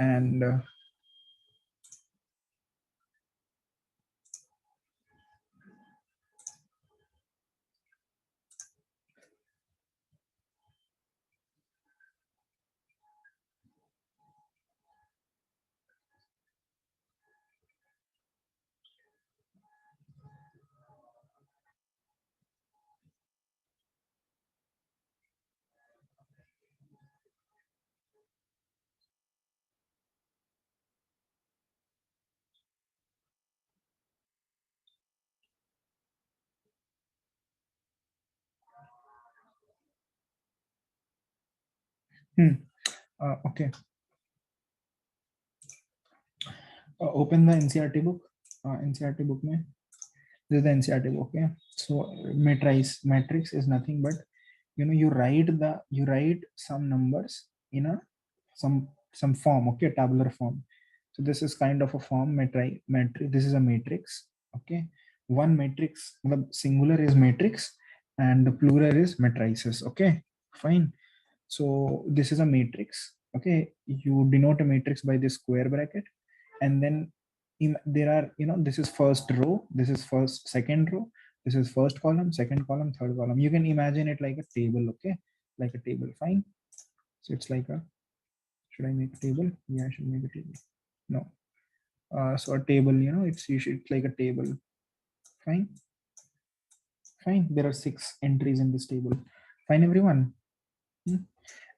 and okay, open the NCERT book. NCERT book mein, this is the NCERT book. Okay, so matrix is nothing but, you know, you write some numbers in a some form. Okay, tabular form. So this is kind of a form. Matrix. This is a matrix. Okay, one matrix, the singular is matrix and the plural is matrices. Okay, fine. So this is a matrix. Okay, you denote a matrix by this square bracket, and then there are, you know, this is first row, this is second row, this is first column, second column, third column. You can imagine it like a table. Okay, like a table. Fine. So it's like a, should I make a table? Yeah, I should make a table. No. So a table, you know, it's like a table. Fine. Fine. There are 6 entries in this table. Fine, everyone.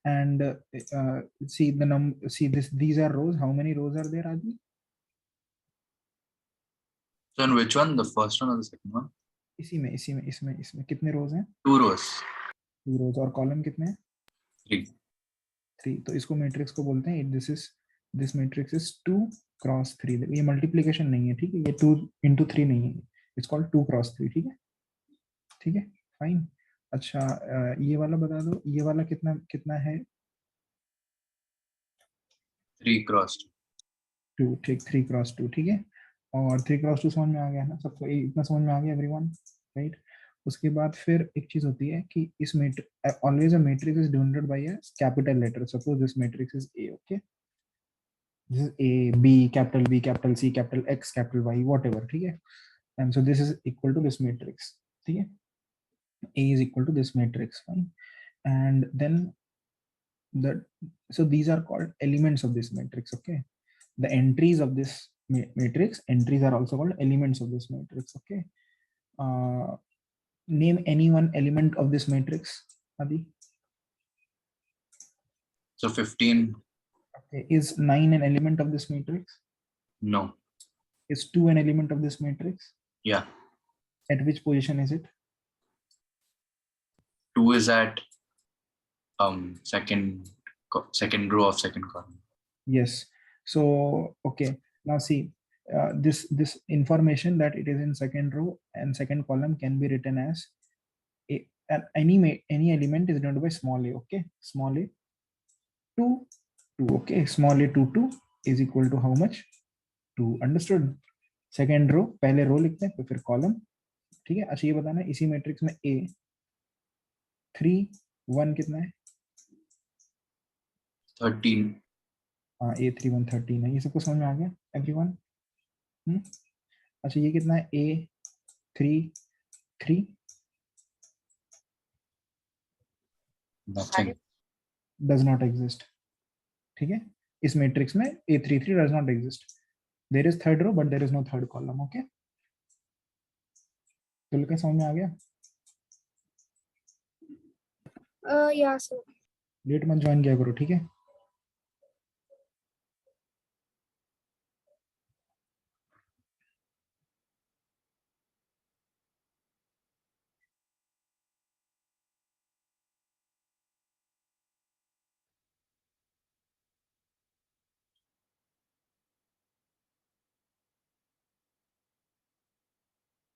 And see the see this, these are rows. How many rows are there, Adi? So in which one, the first one or the second one? इसमें कितने rows हैं? 2 rows. 2 rows. और column कितने हैं? 3. तो इसको matrix को बोलते हैं, this matrix is 2 cross 3. ये multiplication नहीं है, ठीक है? ये 2 into 3 नहीं है. It's called 2 cross 3. ठीक है? ठीक है? Fine. अच्छा, ये वाला बता दो, ये वाला कितना है? 3 cross 2. ठीक, 3 cross 2. ठीक है? और 3 cross 2 समझ में आ गया ना सबको? इतना समझ में आ गया एवरीवन, राइट? उसके बाद फिर एक चीज होती है कि इस always a matrix is denoted by a capital letter. Suppose this matrix is A. Okay, this is A, B, capital C, capital X, capital Y, whatever. ठीक है? And so this is equal to this matrix. ठीक है? A is equal to this matrix. Fine. And then so these are called elements of this matrix. Okay, the entries of this matrix, entries are also called elements of this matrix. Okay, name any one element of this matrix, Adi. So 15. Okay, is 9 an element of this matrix? No. Is 2 an element of this matrix? Yeah. At which position is it? 2 is at second row of second column. Yes. So okay, now see, this information that it is in second row and second column can be written as any element is denoted by small a. Okay, small a 2 2. Okay, small a 2 2 is equal to how much? 2. Understood? Second row, पहले row लिखते हैं फिर column. ठीक है? अच्छा, ये बताना इसी मैट्रिक्स में ए 3 1 कितना है? 13. हाँ, ए 3 1 13 है. ये सबको समझ में आ गया एवरीवन? अच्छा, ये कितना है? ए 3 3. Nothing. Does not exist. ठीक है? इस मैट्रिक्स में A33 does not exist. There is third row but there is no third column. Okay, तो क्या समझ में आ गया? Yeah, sir. लेट मत ज्वाइन किया करो, ठीक है?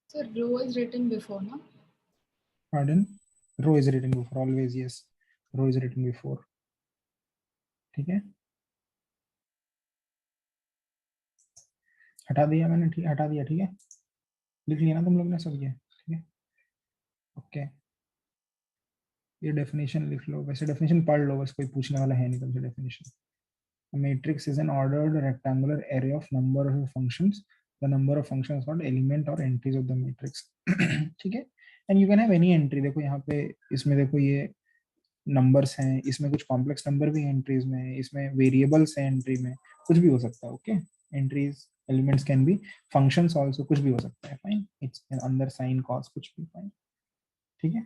So row is written before, no? Pardon? Row is written before, always. Yes, row is written before. ठीक है? हटा दिया मैंने, ठीक, हटा दिया. ठीक है? लिख लिया ना तुम लोग ने सब ये? ठीक है? ओके, ये डेफिनेशन लिख लो. वैसे डेफिनेशन पढ़ लो, बस कोई पूछने वाला है नहीं तुमसे definition. A matrix is an ordered rectangular array of number of functions. The number of functions called element or entries of the matrix. ठीक है? And you can have any entry. देखो यहाँ पे इसमें देखो ये नंबर्स हैं, इसमें कुछ कॉम्प्लेक्स नंबर भी एंट्रीज में है, इसमें वेरिएबल्स हैं एंट्री में, कुछ भी हो सकता है. Okay, entries elements can be functions also, कुछ भी हो सकता है. फाइन, इट्स अंदर साइन कॉस कुछ भी. फाइन, ठीक है.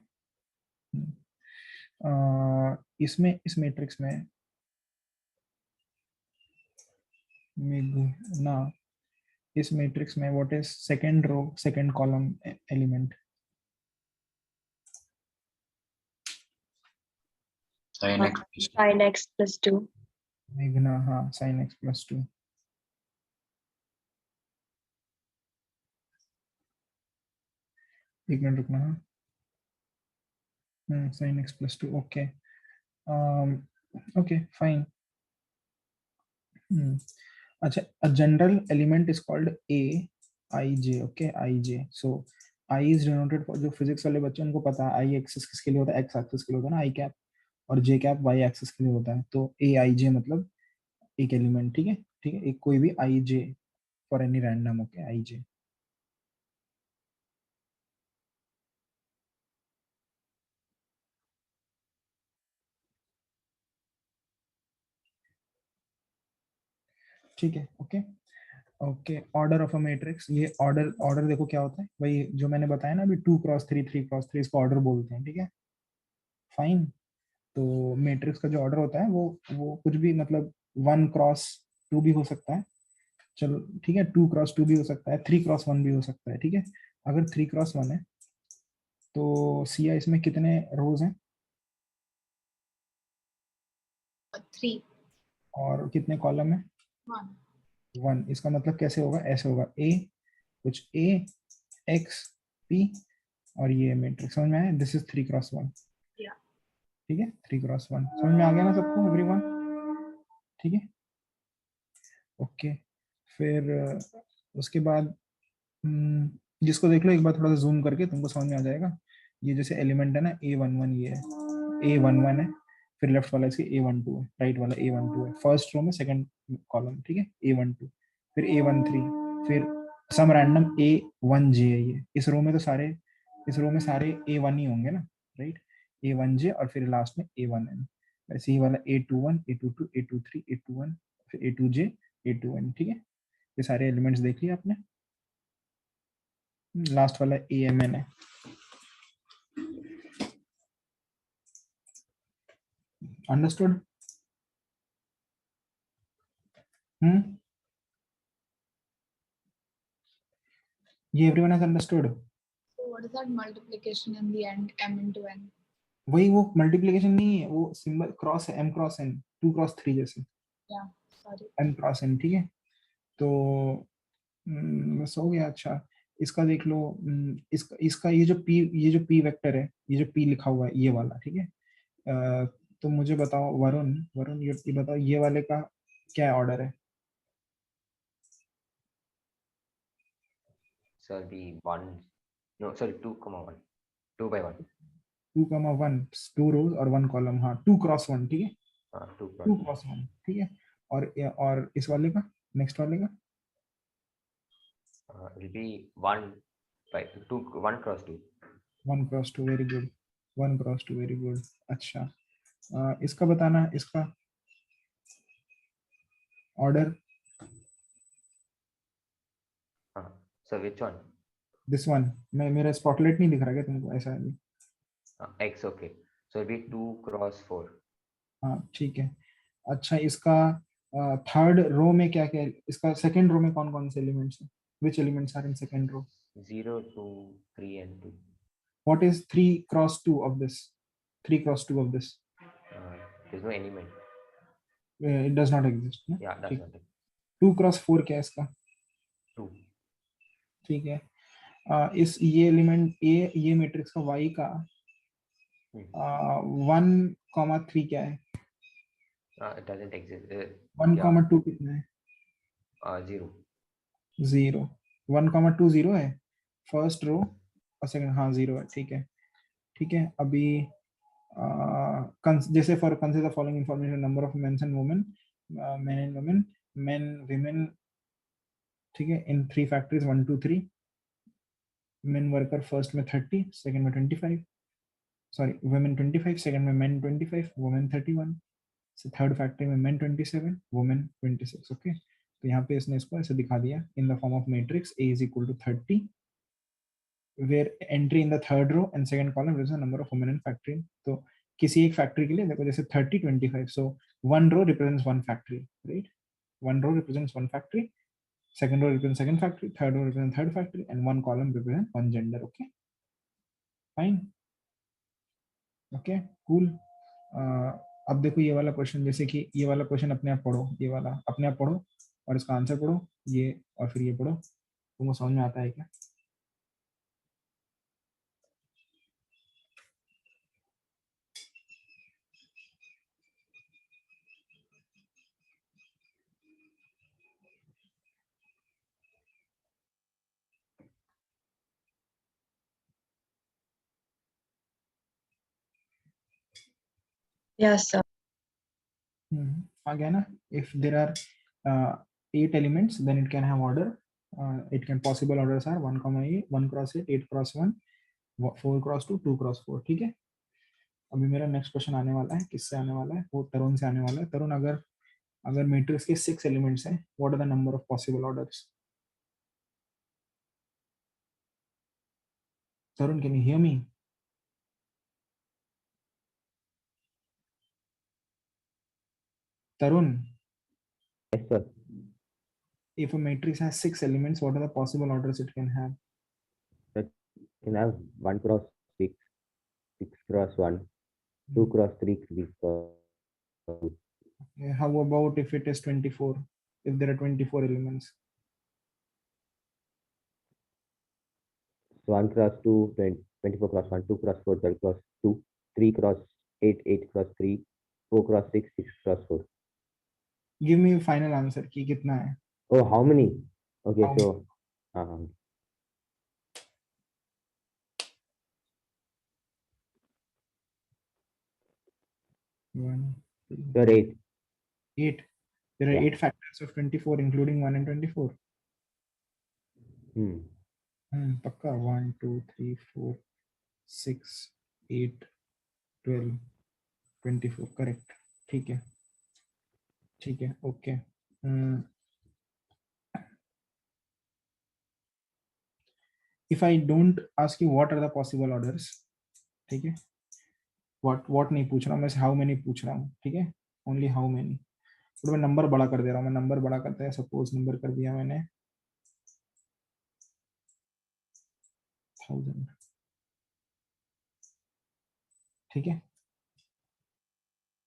इसमें इस मैट्रिक्स में ना इस मैट्रिक्स में what is second row second column element? Sin x plus 2. Sin x plus 2. मेघना, हाँ, sin x plus 2. एक मिनट रुकना. हाँ, sin x plus 2. Okay, okay, fine. अच्छा, a general element is called a ij. Okay, ij. So I is denoted for, जो physics वाले बच्चे उनको पता है i एक्सिस किसके लिए होता है, x एक्सिस के लिए होता है ना, i कैप, और j कैप y एक्सिस के लिए होता है. तो a i j मतलब एक एलिमेंट. ठीक है, ठीक है, एक कोई भी i j for any random. Okay, i j. ठीक है. Okay, okay. Order of a matrix, ये ऑर्डर ऑर्डर देखो क्या होता है भाई, जो मैंने बताया ना अभी 2x3 3x3, इसको ऑर्डर बोलते हैं. ठीक है, फाइन. तो मैट्रिक्स का जो ऑर्डर होता है वो कुछ भी, मतलब 1x2 भी हो सकता है. चलो ठीक है, 2x2 भी हो सकता है, 3x1 भी हो सकता है. ठीक है, अगर 3x1 है तो सिया इसमें कितने रोज हैं 3. और कितने कॉलम है? 1. 1. इसका मतलब कैसे होगा? ऐसे होगा, a कुछ a x p और ये मैट्रिक्स. समझ में आया? This is 3x1. Yeah. ठीक है, 3x1. समझ में आ गया ना सबको, एवरीवन? ठीक है, ओके. फिर उसके बाद जिसको देख लो एक बार थोड़ा सा जूम करके, तुमको समझ में आ जाएगा. ये जैसे एलिमेंट है ना a11, ये है a11 है, फिर लेफ्ट वाला इसके a12 है, राइट वाला a12 है, फर्स्ट रो में सेकंड कॉलम. ठीक है, a12, फिर a13, फिर सम रैंडम a1j है. ये इस रो में तो सारे, इस रो में सारे a1 ही होंगे ना, राइट? a1j और फिर लास्ट में a1n. ऐसे ही वाला a21 a22 a23 a21 फिर a2j a2n. ठीक है, ये सारे एलिमेंट्स देख लिए आपने. लास्ट वाला amn है. अंडरस्टूड? ये everyone has understood? So what is that multiplication in the end, m into n? वही, वो मल्टीप्लिकेशन नहीं है, वो सिंबल क्रॉस है, m क्रॉस n, 2x3 जैसे. Yeah, sorry. m cross n. ठीक है, तो बस हो गया. अच्छा, इसका देख लो. इसका इसका ये जो p वेक्टर है, ये जो p लिखा हुआ है ये वाला. ठीक है, तो मुझे बताओ वरुण, वरुण ये बताओ ये वाले का क्या ऑर्डर है? So it'll be 1, no, sorry, 2, 1, 2 by 1. 2,1, 2 रोज और 1 कॉलम. हाँ, 2x1. ठीक है, 2 2x1. ठीक है, और इस वाले का, नेक्स्ट वाले का it'll be 1 by 2, 1 cross 2. 1x2. Very good, 1x2. Very good. अच्छा, इसका बताना, इसका order. So which one? This one. मैं, मेरा स्पॉटलाइट नहीं दिख रहा क्या तुमको? ऐसा है. X, okay. So it'll be 2 cross 4. हाँ, ठीक है. अच्छा, इसका थर्ड रो में क्या क्या है? इसका सेकंड रो में कौन कौन से एलिमेंट्स हैं? Which elements are in second row? 0, 2, 3 and 2. What is 3x2 of this? 3x2 of this? There's no element. It does not exist ना. Yeah, that's not it. 2x4 क्या है इसका? 2. ठीक है. इस ये एलिमेंट ये मैट्रिक्स का y का 1,3 क्या है? It doesn't exist. 1,2 कितना है? 0. 0. 1,2 0 है फर्स्ट रो और सेकंड. हाँ, 0 है. ठीक है, ठीक है. अभी जैसे for consider the following information, number of mens and women men and women, men women, ठीक है, in 3 factories 1 2 3, men worker first में 30, second में 25, sorry women 25, second में men 25, women 31, so third factory में men 27, women 26. ओके, तो यहाँ पे इसने इसको ऐसे दिखा दिया in the form of matrix A is equal to 30, where entry in the third row and second column represents the number of women in factory. तो किसी एक फैक्ट्री के लिए देखो जैसे 30 25, so one row represents one factory, right? One row represents one factory, second row represents second factory, third row represents third factory, and one column represents one gender. Okay, fine. Okay, cool. अब देखो ये वाला question, जैसे कि ये वाला question अपने आप पढ़ो, ये वाला अपने आप पढ़ो और इसका आंसर पढ़ो, ये और फिर ये पढ़ो, तुमको समझ में आता है क्या? Yes, sir. आ गया ना? If there are 8 elements, then it can have order. It can possible orders are 1 comma 8, 1 cross 8, 8 cross 1, 4 cross 2, 2 cross 4. ठीक है, अभी मेरा नेक्स्ट क्वेश्चन आने वाला है, किससे आने वाला है? वो तरुण से आने वाला है. तरुण, अगर अगर मैट्रिक्स के 6 एलिमेंट्स हैं, what are the number of possible orders? Tarun, can you hear me? Tarun, Yes, sir. if a matrix has 6 elements, what are the possible orders it can have? You can have 1 cross 6, 6 cross 1, 2 cross 3, 3 cross 2. How about if it is 24? If there are 24 elements? So 1 cross 2, 24 cross 1, 2 cross 4, 12 cross 2, 3 cross 8, 8 cross 3, 4 cross 6, 6 cross 4. Give me final answer कि कितना है? Oh, how many? Okay, How so One, two, you're 8. 8. There are Yeah. 8 factors of 24, including 1 and 24. Hmm. पक्का 1 2 3 4 6 8 12 24, correct. ठीक है, ठीक है, okay. If I don't ask you what are the possible orders, ठीक है, what नहीं पूछ रहा हूँ मैं, how many पूछ रहा हूँ, ठीक है, only how many. तो मैं नंबर बड़ा कर दे रहा हूँ, मैं नंबर बड़ा करता है, सपोज नंबर कर दिया मैंने 1000, ठीक है,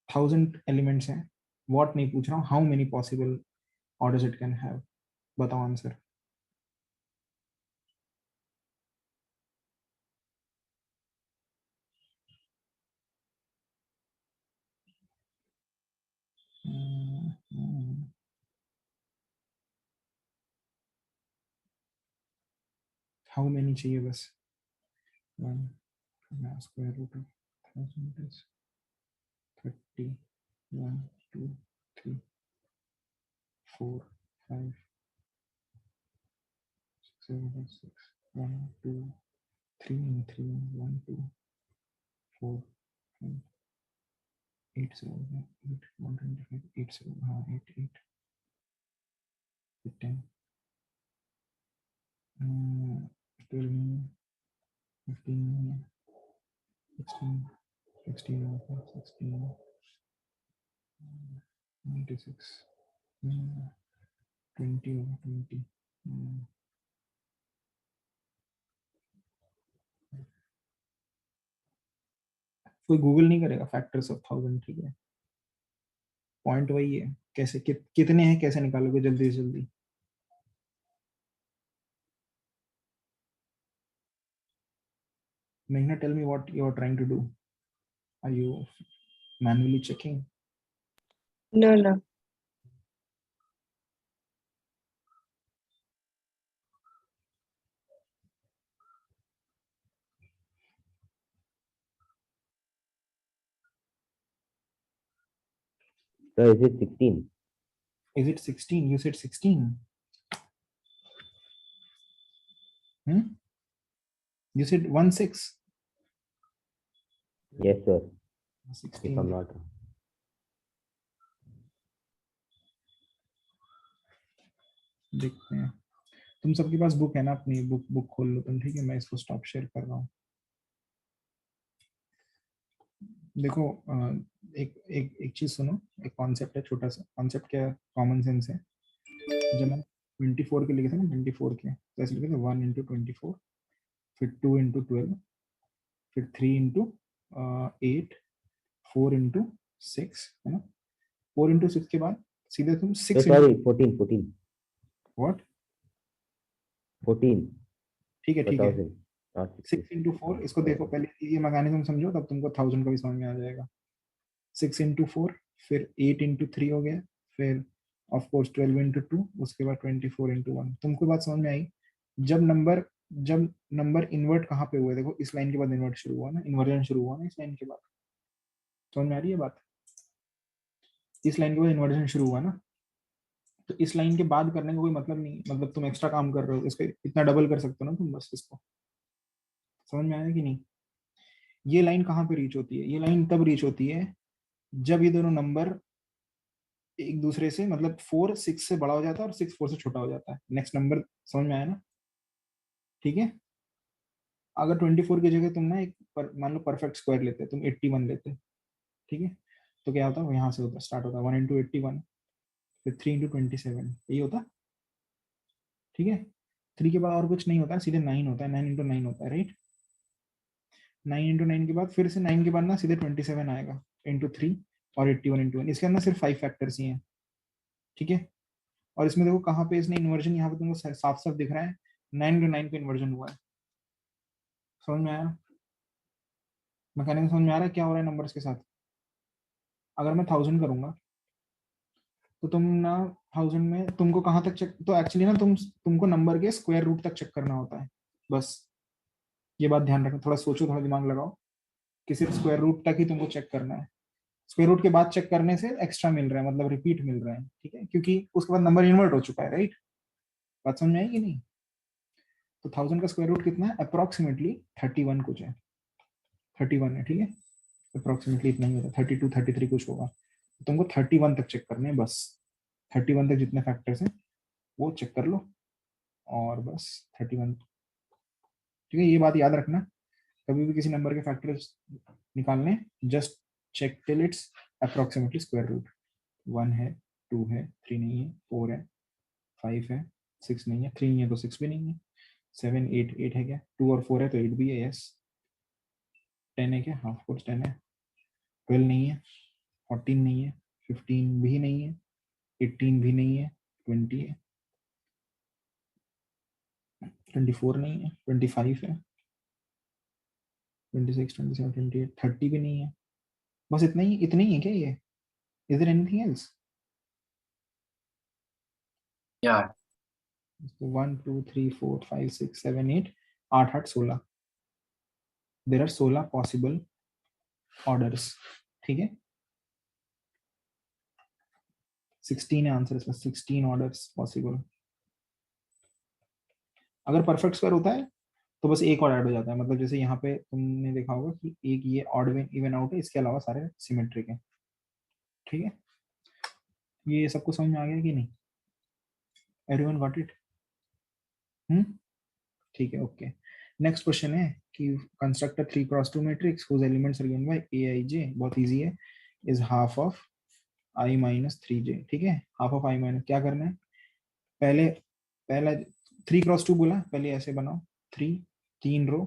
1000 एलिमेंट्स हैं. व्हाट नहीं पूछ रहा हूँ, how many possible orders it can have. बताओ आंसर. हाउ मेनी चाहिए बस. 1 स्क्वायर रूट ऑफ 1000 इज 30, 1 2 3 4 5 7 6 1 2 3 3 1 2 4 5 8 7 8 125 8 7, हाँ 8 8 10 12 15 16 16 16 96 20 20. कोई गूगल नहीं करेगा फैक्टर्स ऑफ 1000, ठीक है, पॉइंट वही है. कैसे कितने हैं, कैसे निकालोगे जल्दी से जल्दी. Meghna, tell me what you are trying to do. Are you manually checking? No, no. So is it 16? Is it 16? You said 16. You said 1 6. Yes, sir. If 16. I'm not wrong. देखते हैं। तुम सबके पास बुक है ना, अपनी book खोल लो तुम, ठीक है? मैं इसको स्टॉप शेयर कर रहा हूँ। देखो एक चीज सुनो, एक कॉन्सेप्ट है, छोटा सा कॉन्सेप्ट, क्या कॉमन सेंस है। जब मैं 24 के लिखे थे ना, 24 के तो ऐसे लिखे थे 1 इंटू 24, फिर 2 इंटू 12, फिर 3 इंटू 8, 4 इंटू 6, है ना? 4 इंटू 6 के बाद सीधे तुम 6 Sorry, 14. व्हाट 14. ठीक है 1000. Not 6 60. इंटू 4, इसको देखो पहले, ये मैकेनिज्म समझो, तब तुमको 1000 का भी समझ में आ जाएगा। 6 इंटू 4, फिर 8 इंटू 3 हो गया, फिर ऑफ कोर्स 12 इंटू 2, उसके बाद 24 इंटू 1। तुमको बात समझ में आई? जब नंबर इन्वर्ट कहाँ पे हुआ है, देखो इस लाइन के बाद इन्वर्ट शुरू हुआ ना, इन्वर्जन शुरू हुआ ना इस लाइन के बाद। समझ में आ रही है बात? इस लाइन के बाद इन्वर्जन शुरू हुआ ना, तो इस लाइन के बाद करने का कोई मतलब नहीं, मतलब तुम एक्स्ट्रा काम कर रहे हो, इसको इतना डबल कर सकते हो ना तुम, बस इसको। समझ में आया कि नहीं? ये लाइन कहाँ पे रीच होती है? ये लाइन तब रीच होती है जब ये दोनों नंबर एक दूसरे से, मतलब 4 6 से बड़ा हो जाता है और 6 4 से छोटा हो जाता है। नेक्स्ट नंबर, समझ में आया ना? ठीक है। अगर 24 की जगह तुम ना मान लो परफेक्ट स्क्वायर लेते, तुम 81 लेते, ठीक है, तो क्या होता है? यहाँ से होता स्टार्ट होता 1 इंटू 81, फिर 3 इंटू 27, यही होता। ठीक है। 3 के बाद और कुछ नहीं होता, सीधे 9 होता है, 9 इंटू 9 होता है, राइट? 9 इंटू 9 के बाद फिर से 9 के बाद ना सीधे 27 आएगा इंटू 3 और 81 इंटू 1। इसके अंदर सिर्फ 5 फैक्टर्स ही हैं, ठीक है। और इसमें देखो कहाँ पे इसने इन्वर्जन, यहाँ पे तुमको साफ साफ दिख रहा है 9 इंटू 9 पे इन्वर्जन हुआ है। समझ में आया? मैकेनिज्म समझ में आ रहा है क्या हो रहा है नंबर्स के साथ? अगर मैं 1000 करूंगा तो तुम ना 1000 में तुमको कहाँ तक चेक, तो एक्चुअली ना तुमको नंबर के स्क्वायर रूट तक चेक करना होता है, बस ये बात ध्यान रखना। थोड़ा सोचो, थोड़ा दिमाग लगाओ कि सिर्फ स्क्वायर रूट तक ही तुमको चेक करना है। स्क्वायर रूट के बाद चेक करने से एक्स्ट्रा मिल रहा है, मतलब रिपीट मिल रहा है, ठीक है, क्योंकि उसके बाद नंबर इन्वर्ट हो चुका है, राइट? बात समझ में आई कि नहीं? तो 1000 का स्क्वायर रूट कितना है? अप्रोक्सीमेटली 31 कुछ है, 31 है, ठीक है। अप्रोक्सीमेटली इतना ही होता है, 32 33 कुछ होगा। तो तुमको 31 तक चेक करने हैं बस। 31 तक जितने फैक्टर्स हैं वो चेक कर लो, और बस 31, ठीक है। ये बात याद रखना, कभी भी किसी नंबर के फैक्टर्स निकालने, just check till it's approximately square root. 1 है, 2 है, 3 नहीं है, 4 है, 5 है, 6 नहीं है, 3 नहीं है तो 6 भी नहीं है, 7 8 8 है क्या? 2 और 4 है तो 8 भी है, यस। 10 है क्या? हाफ कोर्स 10 है। 12 नहीं है, 14 नहीं है, 15 भी नहीं है, 18 भी नहीं है, 20 है, 24 नहीं है, 25 है, 26 27 28 30 भी नहीं है। बस इतना ही है क्या ये? Is there anything else? Yeah. 1 2 3 4 5 6 7 8 8 8 16, there are 16 possible orders, ठीक है। 16 है आंसर इसका, 16 ऑर्डर्स पॉसिबल। अगर परफेक्ट स्क्वायर होता है तो बस एक और ऐड हो जाता है, मतलब जैसे यहाँ पे तुमने देखा होगा कि एक ये ऑड इवन आउट है, इसके अलावा सारे सिमेट्रिक है, ठीक है। ये सबको समझ में आ गया कि नहीं? Everyone got it? ठीक है, ओके। नेक्स्ट क्वेश्चन है कि construct a 3x2 matrix whose elements are given by aij, बहुत इजी है, is half of i minus 3j, ठीक है। हाफ ऑफ i माइनस, क्या करना है? पहले पहला 3x2 बोला, पहले ऐसे बनाओ, 3 3 रो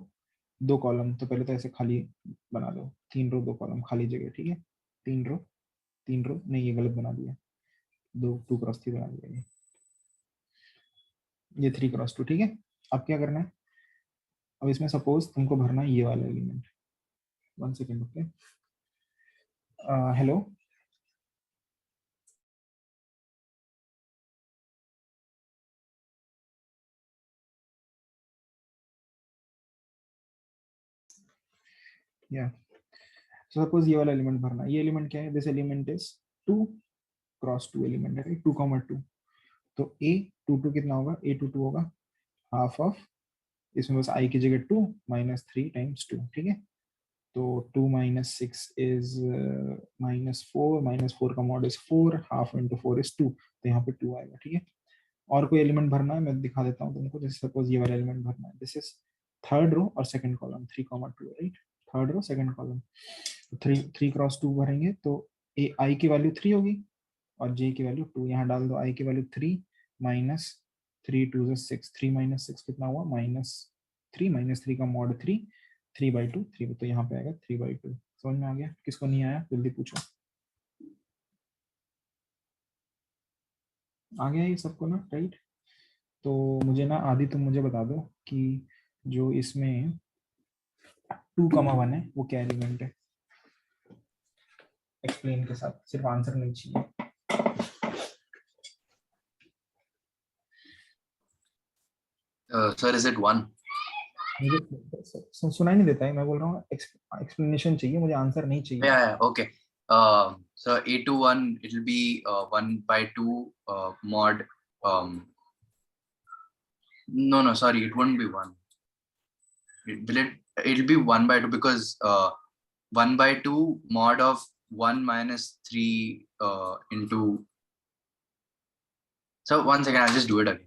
2 कॉलम, तो पहले तो ऐसे खाली बना दो, 3 रो 2 कॉलम खाली जगह, ठीक है। 3 रो 3 रो नहीं, ये गलत बना दिया, 2x3 बना दिया, ये 3x2, ठीक है। अब क्या करना है? अब इसमें सपोज तुमको भरना है ये वाला एलिमेंट, 1 सेकेंड, ओके। हेलो, या सपोज ये वाला एलिमेंट भरना है। ये एलिमेंट क्या है? This element is 2, cross 2 element है, 2,2, तो a22 कितना होगा, a22 होगा हाफ ऑफ, इसमें बस i की जगह 2 माइनस 3 टाइम्स 2, ठीक है। तो 2 माइनस 6 इज -4, -4 का mod is 4, half into 4 is 2, तो यहाँ पे 2 आएगा, ठीक है। और कोई एलिमेंट भरना है, मैं दिखा देता हूँ तुमको, जैसे सपोज ये वाला एलिमेंट भरना है, दिस इज थर्ड रो और second column, 3,2, right, third row second column, 3 cross 2 भरेंगे तो ए आई की वैल्यू 3 होगी और जे की वैल्यू 2, यहाँ डाल दो, आई की वैल्यू 3 माइनस 3 2 6, 3 माइनस 6 कितना हुआ, -3, -3 का मॉड 3, 3/2, 3, तो यहाँ पे आएगा 3/2। समझ में आ गया? किसको नहीं आया जल्दी पूछो। आ गया ये सबको ना, राइट। तो मुझे ना आदि तुम मुझे बता दो कि जो इसमें 2,1 है वो क्या एलिमेंट है, एक्सप्लेन के साथ, सिर्फ आंसर नहीं चाहिए। Sir, is it 1? मुझे सुनाई नहीं देता है, मैं बोल रहा हूँ एक्सप्लेनेशन चाहिए मुझे, आंसर नहीं चाहिए। Yeah, okay. So A21, it'll be 1/2 mod. No, sorry, it won't be 1. It'll be 1/2 because 1/2 mod of 1 minus 3 into. So one second, I'll just do it again.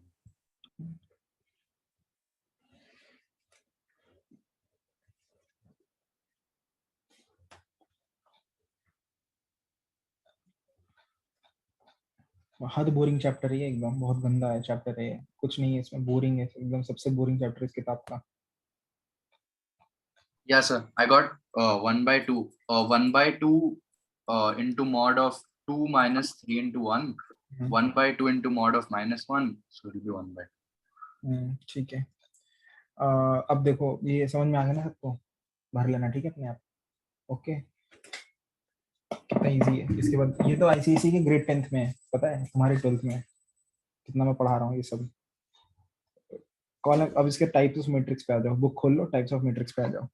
हद बोरिंग चैप्टर है ये, एकदम बहुत गंदा है चैप्टर है, कुछ नहीं है इसमें, बोरिंग है एकदम, सबसे बोरिंग चैप्टर इस किताब का। Yeah, sir. I got 1/2. 1/2 into mod of 2 minus 3 into 1. 1/2 into mod of -1. So it will be 1/2. ठीक है। अब देखो ये समझ में आ गया ना सबको, भर लेना ठीक है अपने आप। ओके, कितना इजी है। इसके बाद ये तो आईसीएसई के ग्रेड 10th में है, पता है तुम्हारे 12th में कितना मैं पढ़ा रहा हूँ ये सब। कॉलम, अब इसके टाइप्स ऑफ मैट्रिक्स पे आ जाओ, बुक खोल लो, टाइप्स ऑफ मैट्रिक्स पे आ जाओ।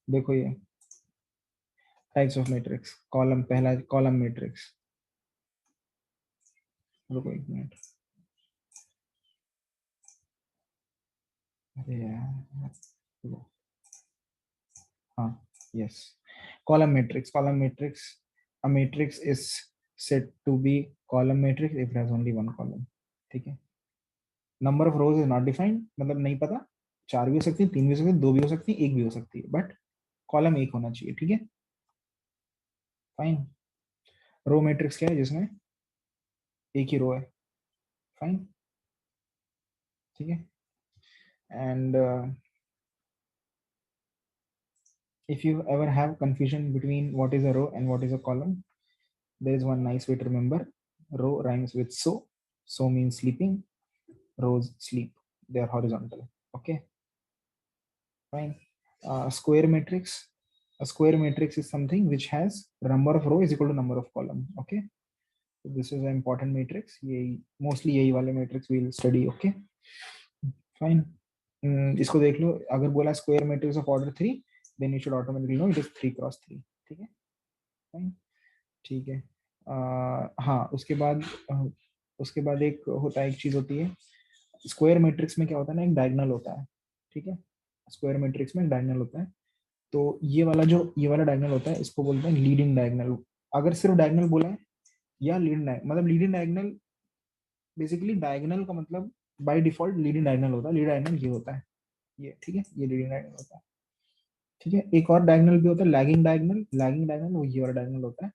देखो ये टाइप्स ऑफ मैट्रिक्स, कॉलम, पहला कॉलम मैट्रिक्स, रुको एक मिनट, अरे यार, हाँ yes, column matrix, column matrix, a matrix is said to be column matrix if it has only one column, ठीक है। Number of rose is not defined, मतलब नहीं पता, 4 भी हो सकती है, 3 भी हो सकती है, 2 भी हो सकती है, 1 भी हो सकती है, बट कॉलम 1 होना चाहिए, ठीक है, फाइन। रो मैट्रिक्स क्या है, जिसमें एक ही रो है, फाइन, ठीक है। And if you ever have confusion between what is a row and what is a column, there is one nice way to remember. Row rhymes with so means sleeping, rows sleep, they are horizontal, okay, fine. Square matrix, a square matrix is something which has number of row is equal to number of column, okay, so this is an important matrix, ye mostly यही वाले matrix we will study, okay, fine. इसको देख लो, अगर बोला square matrix of order 3 then you should automatically know it is 3 cross 3, ठीक है, fine, ठीक है। हाँ उसके बाद एक होता है, एक चीज होती है स्क्वायर मैट्रिक्स में, क्या होता है ना, एक डायगोनल होता है, ठीक है, स्क्वायर मैट्रिक्स में एक डायगोनल होता है, तो ये वाला डायगोनल होता है, इसको बोलते हैं लीडिंग डायगोनल। अगर सिर्फ डायगोनल बोला है या लीडिंग, मतलब लीडिंग डायगोनल, बेसिकली डायगोनल का मतलब बाय डिफॉल्ट लीडिंग डायगोनल होता है, लीडिंग डायगोनल ये होता है, ये ठीक है, ये लीडिंग डायगोनल होता है, ठीक है। एक और डायगोनल भी होता है लैगिंग डायगोनल, लैगिंग डायगोनल वो ये वाला डायगोनल होता है।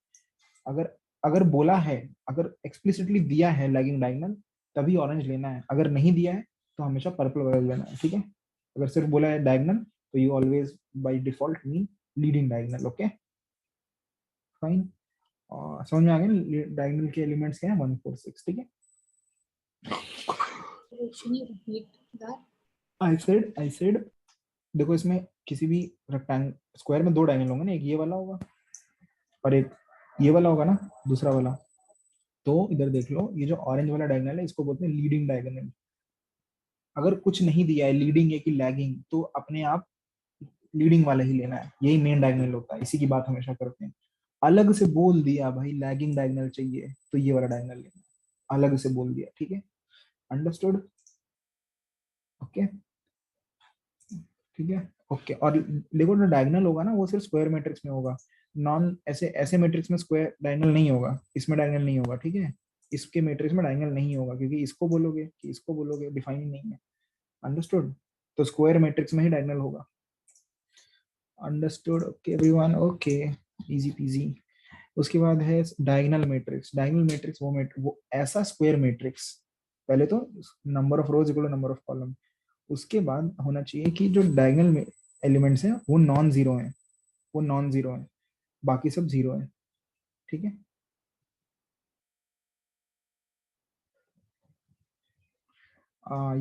अगर अगर बोला है, अगर एक्सप्लिसिटली दिया है लैगिंग डायगोनल तभी ऑरेंज लेना है, अगर नहीं दिया है तो हमेशा पर्पल वगैरह लेना है, ठीक है। अगर सिर्फ बोला है डायगोनल तो you always by default mean leading diagonal, okay, fine. और समझ में आ गया डायगोनल के एलिमेंट्स क्या हैं, 1 4 6, ठीक है। Can you repeat that? I said देखो इसमें किसी भी रेक्टेंगल स्क्वायर में 2 डायगोनल होंगे ना, एक ये वाला होगा और एक ये वाला होगा ना, दूसरा वाला। तो इधर देख लो, ये जो ऑरेंज वाला डायगोनल है इसको बोलते हैं लीडिंग डायगोनल। अगर कुछ नहीं दिया है लीडिंग है कि लैगिंग, तो अपने आप लीडिंग वाला ही लेना है, यही मेन डायगोनल होता है, इसी की बात हमेशा करते हैं। अलग से बोल दिया भाई लैगिंग डायगोनल चाहिए तो ये वाला डायगोनल लेना है, अलग से बोल दिया, ठीक है, अंडरस्टूड, ओके, ठीक है, ओके। और देखो जो डायगोनल होगा ना वो सिर्फ स्क्वायर मैट्रिक्स में होगा, नॉन ऐसे ऐसे मैट्रिक्स में स्क्वायर डायगोनल नहीं होगा, इसमें डायगोनल नहीं होगा, ठीक है, इसके मैट्रिक्स में डायगोनल नहीं होगा क्योंकि इसको बोलोगे कि इसको बोलोगे डिफाइन नहीं है, अंडरस्टूड, तो स्क्वायर मैट्रिक्स में ही डायगोनल होगा, understood, okay everyone, okay, easy PG. उसके बाद है डायगोनल मैट्रिक्स, डायगोनल मैट्रिक्स वो ऐसा स्क्वायर मैट्रिक्स, पहले तो number of rows equal to number of column, उसके बाद होना चाहिए कि जो डायगोनल में एलिमेंट्स हैं वो नॉन जीरो हैं, वो नॉन जीरो है, बाकी सब जीरो है, ठीक है।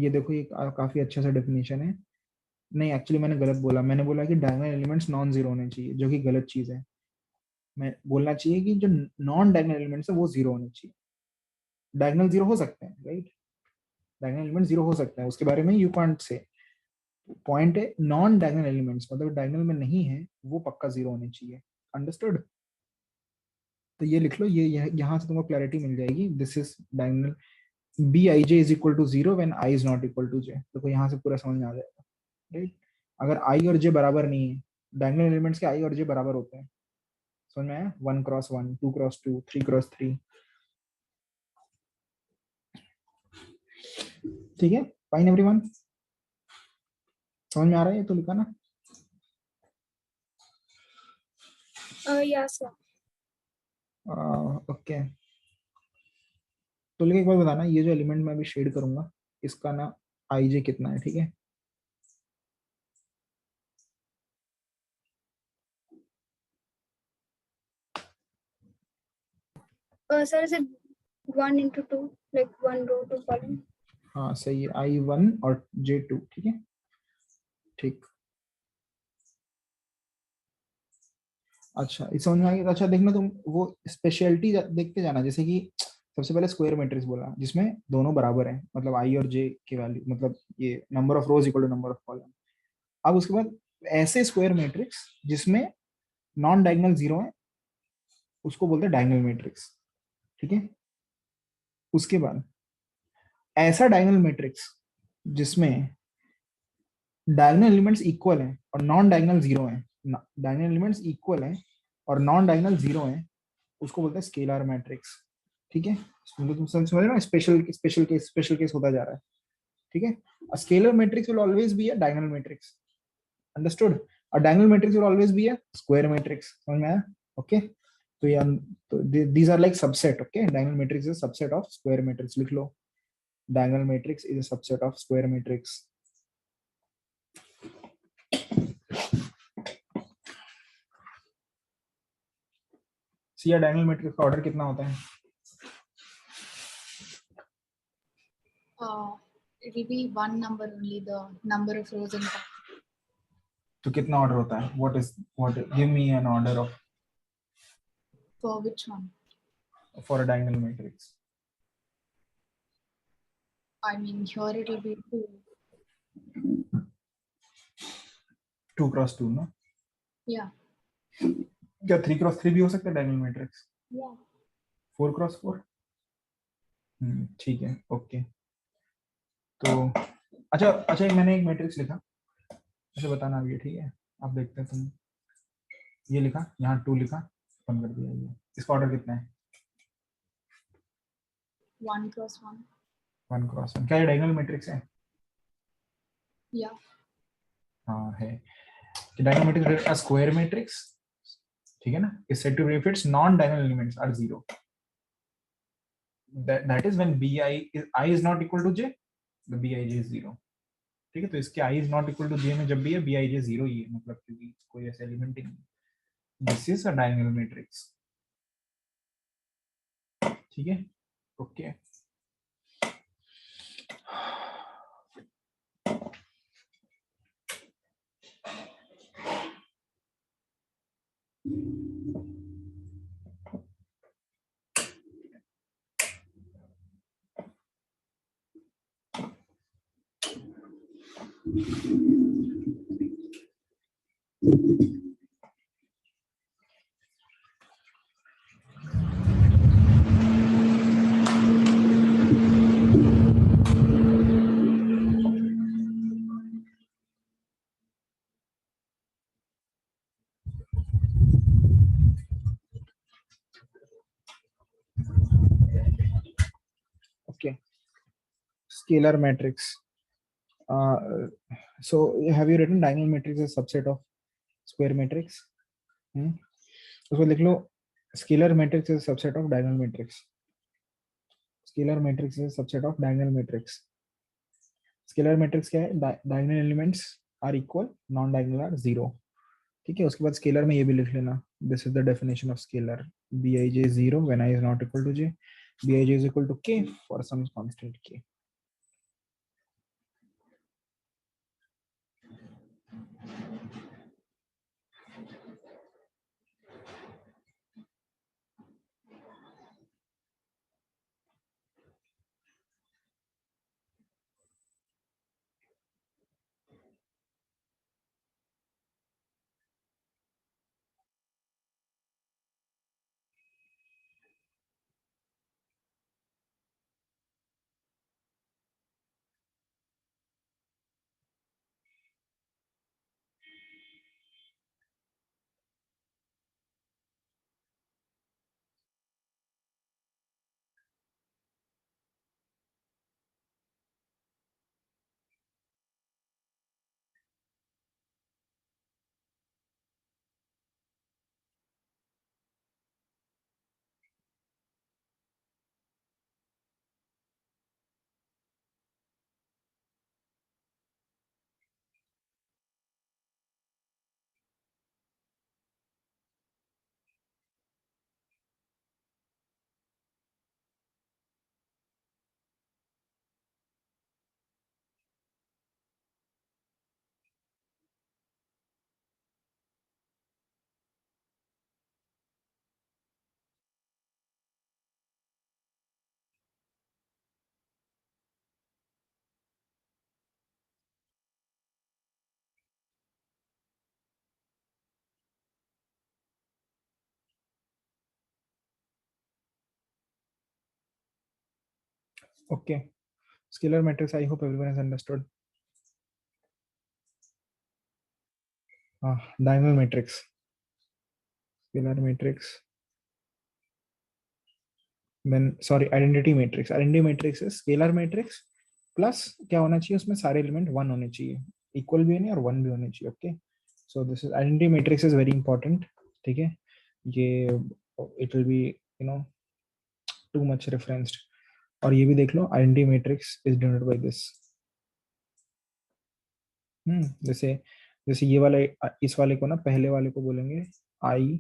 ये देखो ये काफी अच्छा सा डेफिनेशन है, नहीं एक्चुअली मैंने गलत बोला, मैंने बोला कि डायगोनल एलिमेंट्स नॉन जीरो होने चाहिए, जो कि गलत चीज है, मैं बोलना चाहिए कि जो नॉन डायगोनल एलिमेंट्स है वो जीरो होने चाहिए, डायगोनल जीरो हो सकते हैं, राइट, डायगोनल एलिमेंट जीरो हो सकते हैं, उसके बारे में यू कांट से, पॉइंट है नॉन डायगोनल एलिमेंट्स मतलब डायगोनल में नहीं है वो पक्का जीरो होने चाहिए, अंडरस्टूड। तो ये लिख लो, ये यहाँ से तुमको क्लैरिटी मिल जाएगी, this is diagonal Bij is equal to 0 when I is not equal to j, देखो यहाँ से पूरा समझ में आ जाएगा, राइट। अगर I और j बराबर नहीं है, डायगोनल एलिमेंट्स के I और j बराबर होते हैं, समझ में आया, 1 क्रॉस 1, 2 क्रॉस 2, 3 क्रॉस 3, ठीक है, फाइन एवरीवन, समझ में आ रहा है, ये तो लिखा ना, Yeah, sir. ओके। तो लेकिन एक बार बताना, ये जो एलिमेंट मैं अभी शेड करूंगा इसका ना Ij कितना है, ठीक है, Sir, is it 1 into 2, like 1 row, 2 column? हाँ सही है, I1 और J2, ठीक है, ठीक, अच्छा इस समझ में आ गया। अच्छा देखना तुम वो स्पेशलिटी देखते जाना, जैसे कि सबसे पहले स्क्वायर मैट्रिक्स बोला जिसमें दोनों बराबर हैं, मतलब आई और जे की वैल्यू, मतलब ये number of rows equal to number of column. अब उसके बाद ऐसे स्क्वायर मैट्रिक्स जिसमें नॉन डायगोनल जीरो है उसको बोलते हैं डायगोनल मैट्रिक्स, ठीक है। उसके बाद ऐसा डायगोनल मैट्रिक्स जिसमें डायगोनल एलिमेंट्स इक्वल हैं और नॉन डायगोनल जीरो हैं, डायगोनल एलिमेंट्स इक्वल हैं और नॉन डायगोनल जीरो हैं, उसको बोलते हैं स्केलर मैट्रिक्स, ठीक है। तुम समझ रहे हो, स्पेशल केस होता जा रहा है, ठीक है। A scalar matrix will always be a diagonal matrix, understood, a diagonal matrix will always be a square matrix, समझ में आया, ओके। तो ये तो these are like subset, okay, diagonal matrix is a subset of square matrix, लिख लो, diagonal matrix is a subset of square matrix। सी या diagonal matrix का order कितना होता है, It will be one number only, the number of rows in column. तो कितना order होता है, what give me an order of For which one? for a diagonal matrix, I mean, here it will be 2. 2 cross 2 ना, Yeah. क्या 3 cross 3 भी हो सकता है डायगोनल मैट्रिक्स, Yeah. 4 क्रॉस 4, ठीक है, ओके। तो अच्छा अच्छा मैंने एक मैट्रिक्स लिखा, ऐसे बताना अब ये, ठीक है, आप देखते हैं तुम, ये लिखा यहाँ 2 लिखा, बंद कर दिया, ये इसका ऑर्डर कितना है, 1 cross 1. 1 क्रॉस 1, क्या ये डायगोनल मैट्रिक्स है, Yeah. हाँ है, कि diagonal matrix a square matrix, ठीक है ना, is said to be if its non diagonal elements are zero, that is when I is not equal to j, the Bij is 0, ठीक है। तो इसके I is not equal to j में जब भी है Bij 0 ही है, मतलब क्योंकि कोई ऐसा एलिमेंट ही नहीं, this is a diagonal matrix, ठीक है, okay. scalar matrix. So have you written diagonal matrix as subset of square matrix? उसको लिख लो, scalar matrix is a subset of diagonal matrix. Scalar matrix is a subset of diagonal matrix. Scalar matrix क्या है? Diagonal elements are equal, non-diagonal are 0. ठीक है, उसके बाद scalar में ये भी लिख लेना, this is the definition of scalar, bij 0 when I is not equal to j, bij is equal to k for some constant k. Okay, scalar matrix, I hope everyone has understood. Diagonal matrix, scalar matrix, then sorry, identity matrix. Identity matrix is scalar matrix plus क्या होना चाहिए उसमें, सारे element 1 होने चाहिए, equal भी नहीं और 1 भी होने चाहिए. Okay, so this is identity matrix is very important. ठीक है, ये it will be too much referenced. और ये भी देख लो, identity matrix is denoted by this. जैसे जैसे ये वाला, इस वाले को ना, पहले वाले को बोलेंगे आई,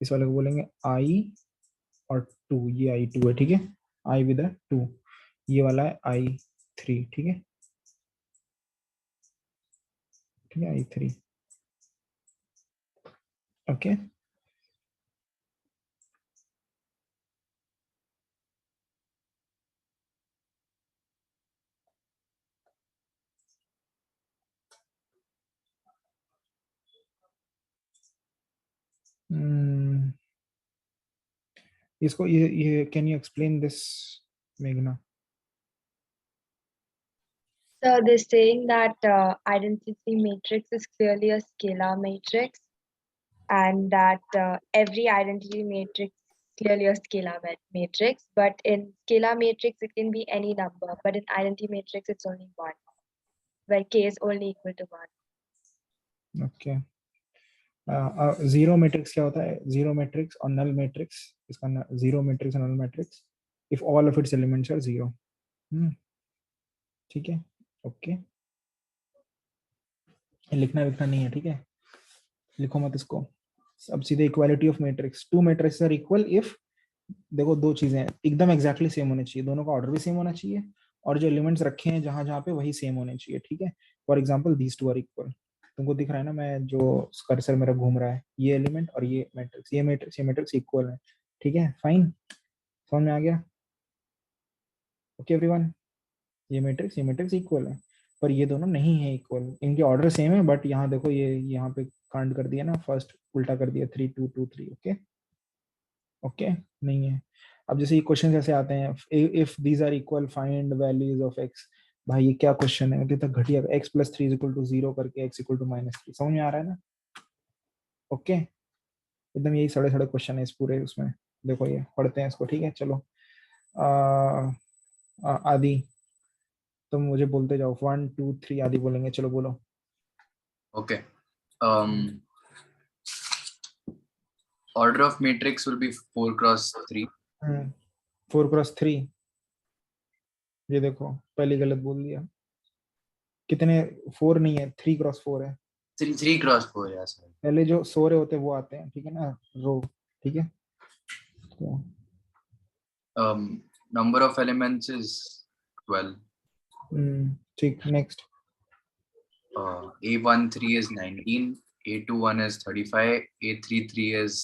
इस वाले को बोलेंगे आई और 2, ये I2 है. ठीक है, आई विद 2, ये वाला है I3. ठीक है, ठीक है, I3. ओके, इसको ये कैन यू एक्सप्लेन दिस, मेघना? So they're saying that identity matrix is clearly a scalar matrix, and that every identity matrix is clearly a scalar matrix. But in scalar matrix, it can be any number. But in identity matrix, it's only one, where k is only equal to 1. Okay, zero matrix क्या होता है? Zero matrix और null matrix, इसका zero matrix और null matrix if all of its elements are zero. ठीक है, okay, लिखना लिखना नहीं है. ठीक है, लिखो मत इसको. अब सीधे equality of matrix, two matrix are equal if, देखो दो चीजें एकदम एग्जैक्टली सेम होनी चाहिए, दोनों का ऑर्डर भी सेम होना चाहिए, और जो एलिमेंट्स रखे हैं जहां जहां पे वही सेम होने चाहिए. ठीक है, for example these two are equal. तुमको दिख रहा है ना, मैं जो कर्सर मेरा घूम रहा है, ये एलिमेंट और ये मैट्रिक्स, ये मैट्रिक्स इक्वल है. ठीक है, फाइन, समझ में आ गया? ओके एवरीवन, ये मैट्रिक्स इक्वल है, पर ये दोनों नहीं है इक्वल. इनके ऑर्डर सेम है, बट यहाँ देखो, ये यहाँ पे कांड कर दिया ना, फर्स्ट उल्टा कर दिया, 3 2 2 3. ओके, ओके, नहीं है. अब जैसे ये क्वेश्चन ऐसे आते हैं, if these are equal find values of X. भाई ये क्या क्वेश्चन है, कितना घटिया. x + 3 = 0 करके x = -3. समझ में आ रहा है ना? ओके, एकदम यही सड़े सड़े क्वेश्चन है इस पूरे उसमें. देखो ये पढ़ते हैं इसको. ठीक है, चलो. आदि तुम मुझे बोलते जाओ 1 2 3 आदि बोलेंगे, चलो बोलो। Okay. Order of matrix will be 4 cross 3. 4x3, ये देखो पहली गलत बोल दिया। कितने, 4 नहीं है, 3x4 है। 3 cross 4, yes. पहले जो सो रहे होते हैं वो आते हैं, ठीक है ना, रो, ठीक है। तो Number of elements is 12. ठीक, next. A13 is 19, A21 is 35, A33 is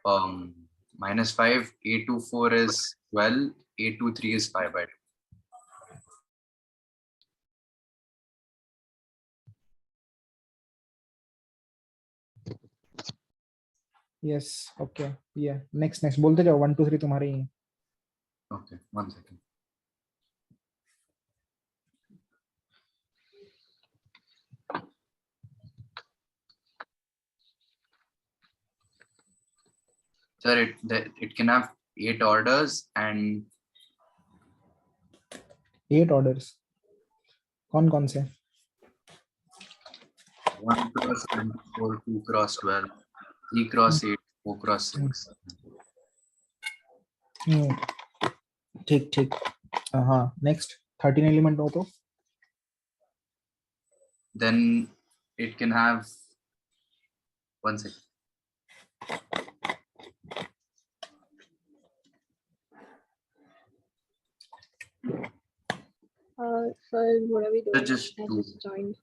-5, A24 is 12, A23 is 5 by 2. Yes, okay, ये नेक्स्ट बोलते जाओ, 1 2 3 तुम्हारे ही हैं। Okay, 1 second. Sir, it can have 8 orders and 8 orders, कौन कौन से? 1 cross 24, 2 cross 12, 3 cross 8, 4 cross 6. ठीक ठीक, हाँ नेक्स्ट। 13 एलिमेंट हो तो Then it can have 1 second. Sorry, what are we doing? Just I two. just joined.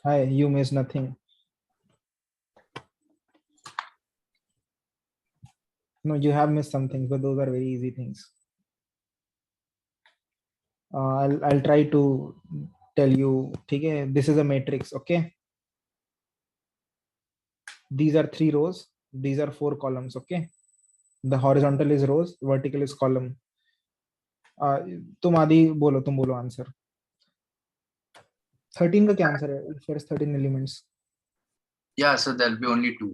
Hi, you miss nothing. No, you have missed some things, but those are very easy things. I'll try to tell you. ठीक है, this is a matrix, okay? These are 3 rows. These are 4 columns, okay? The horizontal is rows, vertical is column. तुम आदि बोलो, तुम बोलो answer. 13 का क्या answer है? First 13 elements. Yeah, so there'll be only 2.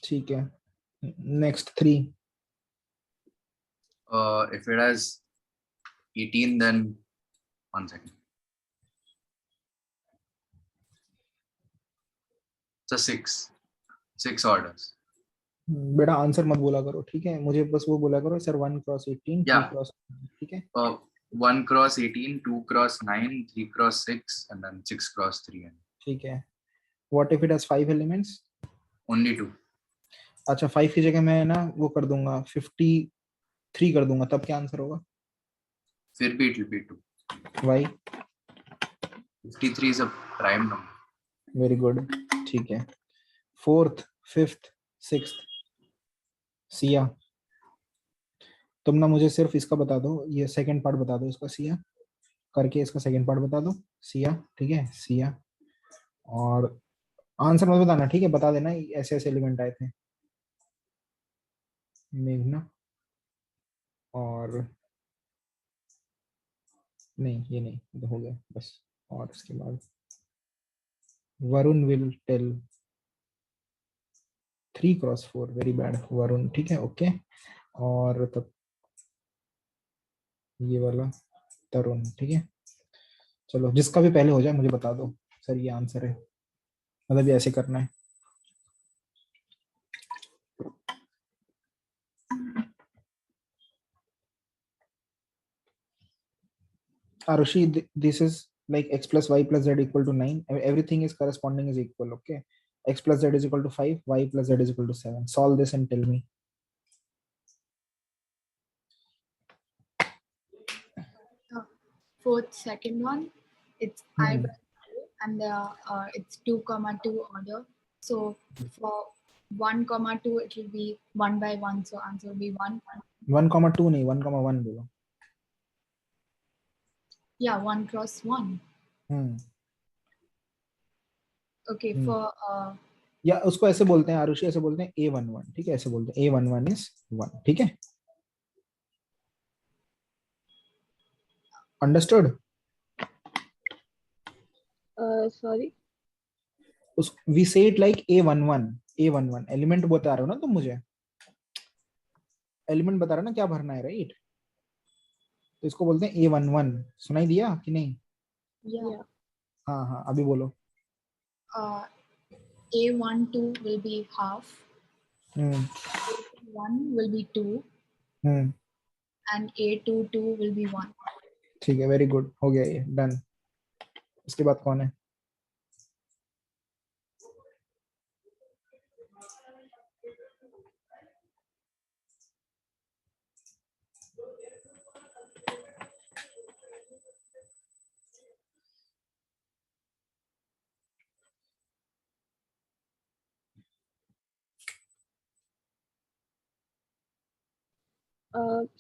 ठीक है, next 3. If it has 18, then 1 second. So 6 orders. बेटा आंसर मत बोला करो, ठीक है, मुझे बस वो बोला करो सर 1 cross 18, 2 Yeah. cross, ठीक है। 1 cross 18, 2 cross 9, 3 cross 6, and then 6 cross 3. ठीक है, what if it has 5 elements? Only 2. अच्छा, 5 की जगह मैं ना वो कर दूंगा 53 कर दूंगा, तब क्या आंसर होगा? फिर भी it will be 2. Why? 53 is a prime number. Very good, ठीक है। 4th 5th 6th, सिया तुम ना मुझे सिर्फ इसका बता दो, ये सेकंड पार्ट बता दो इसका, सिया करके इसका सेकंड पार्ट बता दो, सिया, ठीक है सिया। और आंसर मत बताना, ठीक है, बता देना ऐसे ऐसे एलिमेंट आए थे। मेघना, और नहीं ये नहीं, ये तो हो गया बस। और इसके बाद Varun will tell 3 cross 4, very bad Varun, ठीक है ओके। और तब ये वाला तरुण, ठीक है। चलो जिसका भी पहले हो जाए मुझे बता दो, सर ये आंसर है, मतलब ये ऐसे करना है। Arushi, this is like x plus y plus z equal to 9. Everything is corresponding is equal, okay? X plus z is equal to 5, y plus z is equal to 7. Solve this and tell me. Fourth, second one, it's I by 2 and it's 2,2 order. So for 1,2 it will be 1 by 1. So answer will be 1. 1,2 नहीं, 1,1 बोलो। Yeah, 1 cross 1. Okay, for या उसको ऐसे बोलते हैं आरुषि, ऐसे बोलते हैं A11, ठीक है, ऐसे बोलते हैं A11 is 1, ठीक है। Understood? Sorry. We say it like A11 element बता रहे हो ना तुम मुझे, एलिमेंट बता रहे हो ना क्या भरना है, राइट? तो इसको बोलते हैं A11। सुनाई दिया कि नहीं? Yeah. हाँ हाँ, अभी बोलो। A12 will be half, hmm A1 will be 2, hmm and A22 will be 1. ठीक है, वेरी गुड, हो गया ये, डन। इसके बाद कौन है?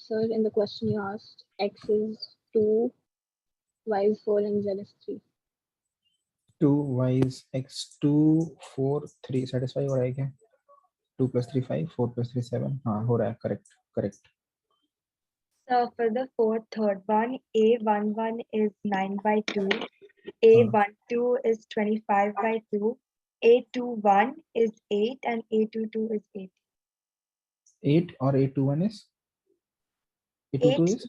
Sir, in the question you asked, x is 2, y is 4, and z is 3. 2 y is x 2 4 3 satisfy हो रहा है क्या? 2 + 3 5, 4 + 3 7, हाँ हो रहा है, correct correct. So for the third one, A11 is 9 by 2, A12 is 25 by 2, A21 is 8, and A22 is 8. 8 और A21 is 822 is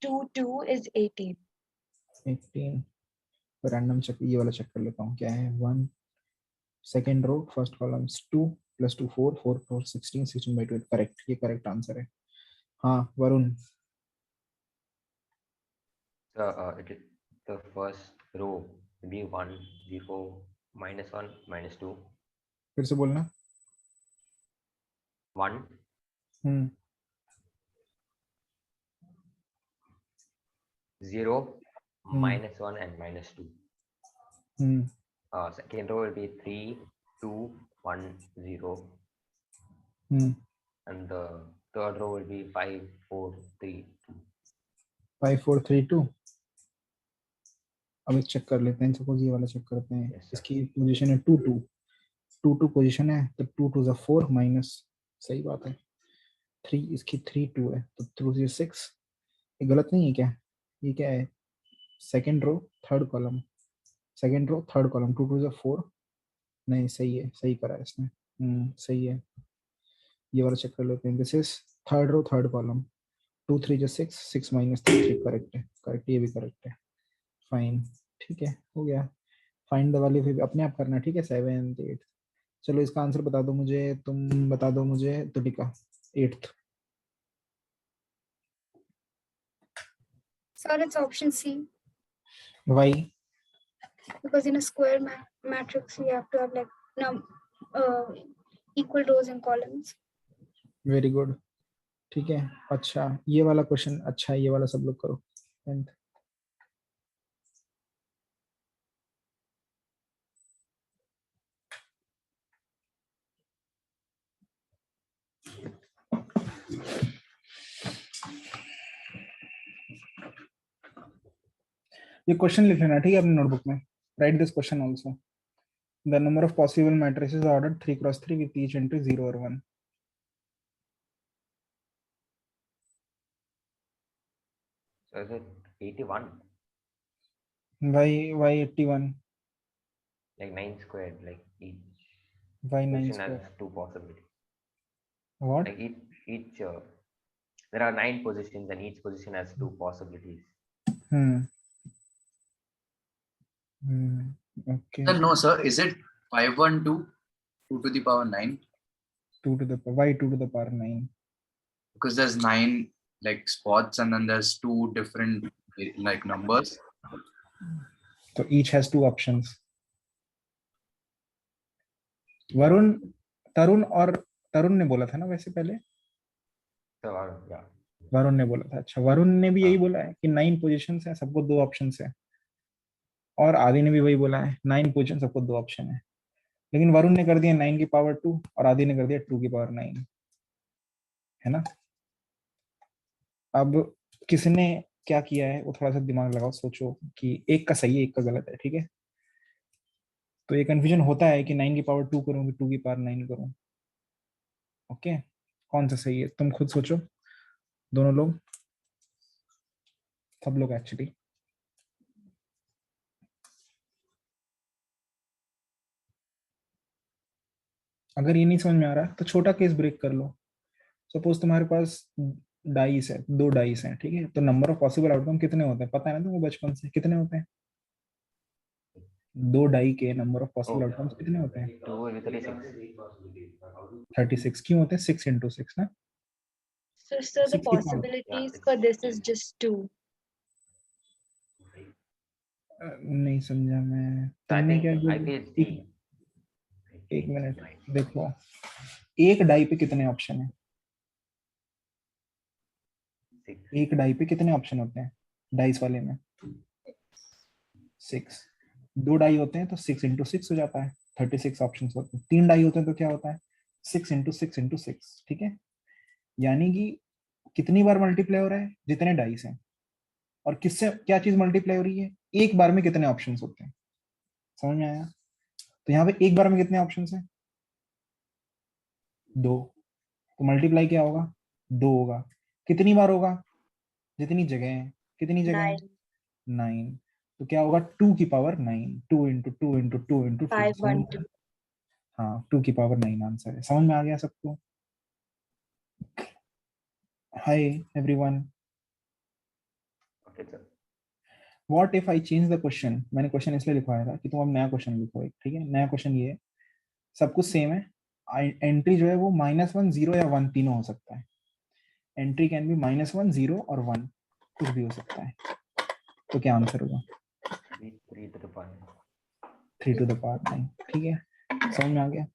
822 is 18. 18। Random check, ये वाला चेक कर लेता हूँ क्या है। 1 second row first column 2 + 2 4 4 4 16 16 by 2, correct, ये correct answer है। हाँ Varun. So the first row will be 1 0 -1 -2 फिर से बोलना। 1 हम्म 0 Hmm. -1 and -2. Hmm Second row will be 3 2 1 0, hmm and the third row will be 5 4 3 2. 5 4 3 2। अब चेक कर लेते हैं, सपोज ये वाला चेक करते हैं। Yes, sir. इसकी पोजीशन है 2 2 2 2 पोजीशन है, तो 2 2 ज़ा 4 माइनस, सही बात है, 3 इसकी 3 2 है, तो 2 ज़ा 6। ये गलत नहीं है क्या? ये क्या है? Second row third column, second row third column, 2 2 ज़ा 4। नहीं सही है, सही करा है इसने। सही है। ये वाला चेक कर लेते हैं। This is third row third column, 2 3 ज़ा 6 6 - 3 3, करेक्ट है, करेक्ट, ये भी करेक्ट है। फाइन, ठीक है, हो गया। फाइंड द वैल्यू फिर अपने आप करना, ठीक है। 7 8। चलो इसका आंसर बता दो मुझे, तुम बता दो मुझे, Tulika. 8th। Sir, it's option C, why? because in a square matrix you have to have like equal rows and columns. Very good, ठीक है। अच्छा ये वाला क्वेश्चन अच्छा है, ये वाला सब लोग करो। 10th। ये क्वेश्चन लिख लेना, ठीक है, अपनी नोटबुक में। Right this question also. The number of possible matrices ordered 3 × 3 with each entry 0 or 1। So is it 81? Why 81? Like 9 squared, like each Why 9 position square? has 2 possibilities. What? Like each there are 9 positions and each position has 2 possibilities. Okay. Sir, no, sir. Is it 512 2 to the power 9? 2 to the power, why 2 to the power 9? Because there's 9 like spots and then there's 2 different like numbers. So each has 2 options. Varun, तरुण ने बोला था ना वैसे पहले? So yeah. Varun ने बोला था। अच्छा, वरुण ने भी यही बोला है कि 9 पोजीशंस हैं, सबको 2 ऑप्शंस है। और आदि ने भी वही बोला है, 9 पोजीशन, सबको 2 ऑप्शन है। लेकिन वरुण ने कर दिया 9 की पावर 2 और आदि ने कर दिया 2 की पावर 9, है ना। अब किसने क्या किया है वो थोड़ा सा दिमाग लगाओ, सोचो कि एक का सही है एक का गलत है, ठीक है। तो ये कंफ्यूजन होता है कि 9 की पावर 2 करूं कि 2 की पावर 9 करूं। ओके, कौन सा सही है तुम खुद सोचो, दोनों लोग, सब लोग एक्चुअली। अगर ये नहीं समझ में आ रहा तो छोटा केस ब्रेक कर लो। सपोज तुम्हारे पास डाइस है, 2 डाइस हैं, ठीक है। तो नंबर ऑफ पॉसिबल आउटकम कितने होते हैं पता है ना तुमको बचपन से, कितने होते हैं? 2 डाई के नंबर ऑफ पॉसिबल आउटकम्स कितने होते हैं? 2 will be 36. 36 क्यों होते हैं? 6 into 6 ना, So the 6 की power। possibilities for this is just 2. नहीं समझा मैं, So I तुमने think क्या I बोला? feel एक मिनट देखो, एक डाई पे कितने ऑप्शन है? 6. एक डाई पे कितने ऑप्शन होते हैं डाइस वाले में? 6। 2 डाई होते हैं तो 6 into 6 हो जाता है, 36 ऑप्शन होते हैं। 3 डाई होते हैं तो क्या होता है? 6 into 6 into 6, ठीक है। यानी कि कितनी बार मल्टीप्लाई हो रहा है? जितने डाइस हैं। और किससे क्या चीज मल्टीप्लाई हो रही है? एक बार में कितने ऑप्शंस होते हैं? समझ में आया? तो यहाँ पे एक बार में कितने ऑप्शंस हैं? 2। तो मल्टीप्लाई क्या होगा? 2 होगा। कितनी बार होगा? जितनी जगह है। कितनी जगह है? 9, 9। तो क्या होगा? 2 की पावर 9, 2 into 2 into 2 into 2। 5, 1, 2. हाँ, 2 की पावर 9 आंसर है। समझ में आ गया सबको? Hi everyone, Okay, sir. What if I change the question? मैंने क्वेश्चन इसलिए लिखवाया था कि तुम अब नया क्वेश्चन लिखो एक, ठीक है। नया क्वेश्चन ये है, सब कुछ सेम है, एंट्री जो है वो -1, 0 या 1 तीनों हो सकता है। एंट्री कैन बी -1, 0 और 1, कुछ भी हो सकता है। तो क्या आंसर होगा? 3 to the power. 3 to the power 9, ठीक है। समझ में आ गया?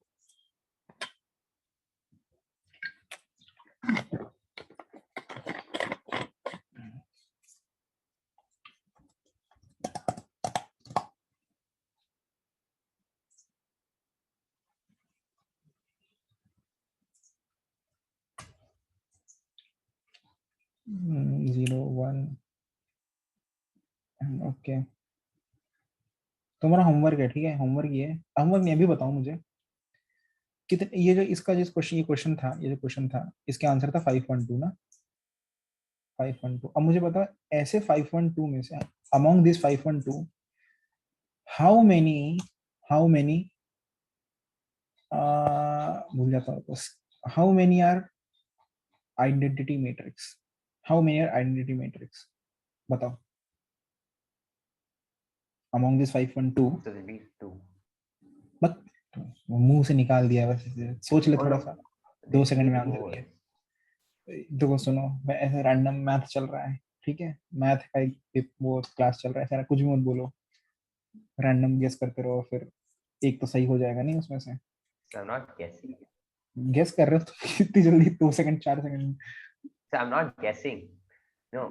Zero 1, okay. तुम्हारा होमवर्क है, ठीक है। होमवर्क ये है, होमवर्क नहीं, अभी बताओ मुझे कितने, ये जो इसका जिस क्वेश्चन, ये क्वेश्चन था, ये जो क्वेश्चन था, इसके आंसर था 512 ना, 512। अब मुझे बताओ ऐसे 512 में से, among this 512, how many, how many, भूल जाता हूँ बस, how many are identity matrix? How many are identity matrix? बताओ among this 512। So there will be 2. बस मुंह से निकाल दिया, बस सोच ले Oh थोड़ा no. सा, There 2 will सेकंड be में 2 आंसर more. दिया। देखो सुनो, मैं ऐसे रैंडम मैथ चल रहा है, ठीक है। मैथ का एक वो क्लास चल रहा है, सारा कुछ भी मत बोलो, रैंडम गेस करते रहो, फिर एक तो सही हो जाएगा नहीं उसमें से। So I'm not guessing. Guess कर रहे हो तो इतनी जल्दी, 2 second 4 second? So I'm not guessing. No.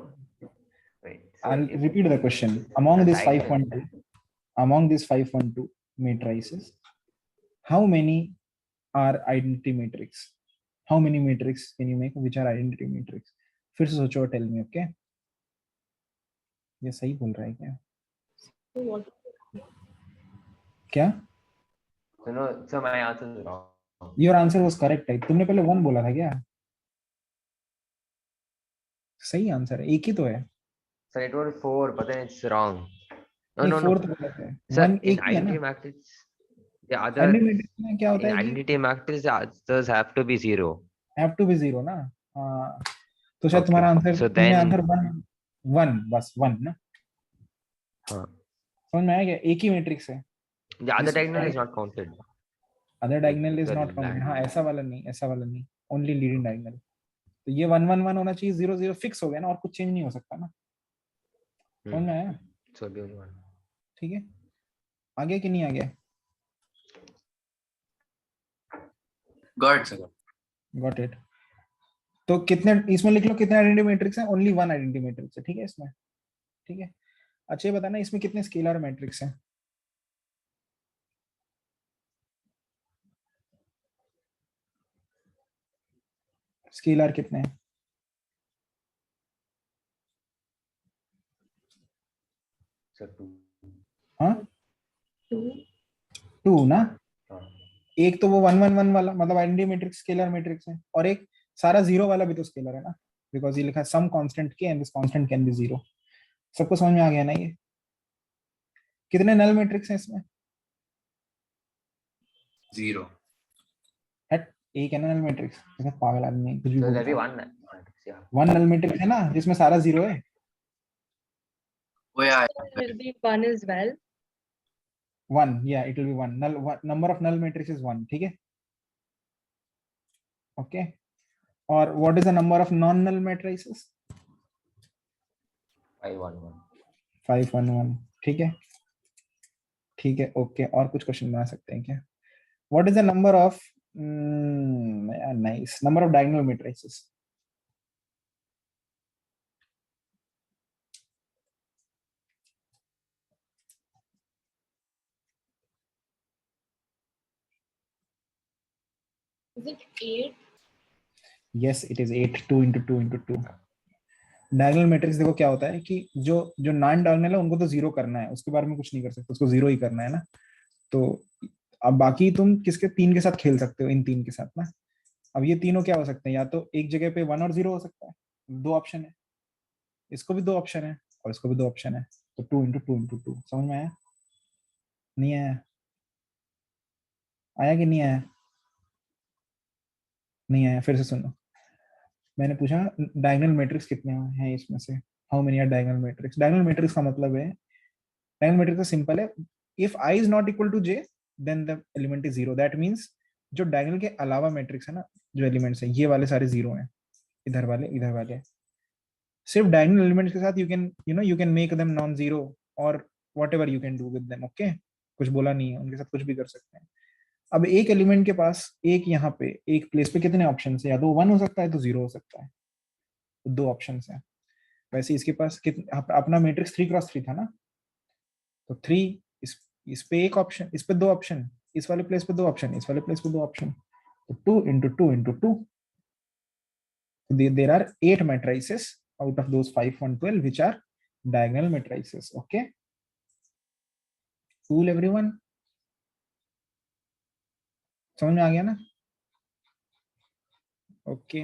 Wait. So I'll if repeat the question. the Among this diagonal 512, among this 512 matrices, how many are identity matrix? How many matrix can you make which are identity matrix? फिर से सोचो, tell me, okay. ये सही बोल रहा है क्या? So what? क्या? So no, so my answer is wrong. Your answer was correct है। तुमने पहले 1 बोला था क्या? सही आंसर है, एक ही तो है। So it was 4, but then it's wrong. No, नहीं, no, no. 4 तो गलत है, Sir, 1 in एक ही है ना। identity matrix, the other identity matrix में क्या होता in है कि identity matrix, the others have to be 0. Have to be 0 ना। हाँ, तो शायद Okay. तुम्हारा आंसर, So तुमने then, आंसर 1 बस 1 ना। huh, समझ में आया क्या? एक ही मैट्रिक्स है the other जिसमें diagonal is not counted. Other diagonal is Well, not counted. हाँ, blank. ऐसा वाला नहीं, ऐसा वाला नहीं, ओनली लीडिंग डायगोनल। तो ये 1 1 1 होना चाहिए, 0 0 फिक्स हो गया ना, और कुछ चेंज नहीं हो सकता ना। समझ में आया? So be only 1. ठीक है, आगे कि नहीं आगे? Got it, sir. Got it. तो कितने इसमें लिख लो, कितने आइडेंटिटी मैट्रिक्स हैं? ओनली 1 आइडेंटिटी मैट्रिक्स है, ठीक है इसमें, ठीक है। अच्छा, ये बताना इसमें कितने स्केलर मैट्रिक्स हैं? स्केलर कितने हैं? So 2. हाँ, 2. 2 ना। Huh. एक तो वो 1 1 1 वाला, मतलब आइडेंटिटी मैट्रिक्स स्केलर मैट्रिक्स है, और एक सारा 0 वाला भी तो स्केलर है ना, बिकॉज ये लिखा है सम कांस्टेंट के and this constant can be 0। सबको समझ में आ गया ना? ये कितने नल मैट्रिक्स हैं इसमें? 0. हट, एक है ना नल मैट्रिक्स। पागल आदमी है, कुछ भी So बोलता there'll be है। 1 matrix. yeah. One null matrix है ना जिसमें सारा जीरो है. Oh yeah. It will be 1 as well. One, yeah, it will be one. Number of null matrix is one. ठीक है. Okay. Or what is the number of non-null matrices? 511. 511. ठीक है. ठीक है. Okay. और कुछ क्वेश्चन बना सकते हैं क्या? What is the number of nice number of diagonal matrices? Is it 8? Yes, it is 8. 2 into 2 into 2. Diagonal matrix देखो क्या होता है कि जो जो नॉन डायगोनल है उनको तो जीरो करना है, उसके बारे में कुछ नहीं कर सकते, उसको जीरो ही करना है ना. तो अब बाकी तुम किसके तीन के साथ खेल सकते हो, इन तीन के साथ ना. अब ये तीनों क्या हो सकते हैं, या तो एक जगह पे 1 और 0 हो सकता है, दो ऑप्शन है. इसको भी दो ऑप्शन है और इसको भी दो ऑप्शन है. तो 2 into 2 into 2. समझ में आया? नहीं आया? आया कि नहीं आया? नहीं आया? फिर से सुनो. मैंने पूछा डायगोनल मैट्रिक्स कितने हैं इसमें से, how many are diagonal matrix. Diagonal matrix का मतलब है, डायगोनल मैट्रिक्स तो सिंपल है. If I is not equal to J then the element is zero. That means जो डायगोनल के अलावा मैट्रिक्स है ना, जो एलिमेंट्स है, ये वाले सारे जीरो हैं. इधर वाले, इधर वाले. सिर्फ डायगोनल एलिमेंट्स के साथ you can make them non zero और whatever you can do with them. Okay, कुछ बोला नहीं है, उनके साथ कुछ भी कर सकते हैं. अब एक एलिमेंट के पास एक यहाँ पे एक प्लेस पे कितने ऑप्शन है, या तो 1 हो सकता है तो 0 हो सकता है. तो दो ऑप्शन है. वैसे इसके पास अपना मैट्रिक्स 3 क्रॉस 3 था ना, तो 3, इस पे एक ऑप्शन, इस पे दो ऑप्शन, इस वाले प्लेस पे दो ऑप्शन, इस वाले प्लेस पे दो ऑप्शन. तो 2 into 2 into 2. There are 8 matrices out of those 5, 1, 12 which are diagonal matrices. Okay, cool everyone. समझ में आ गया ना? ओके.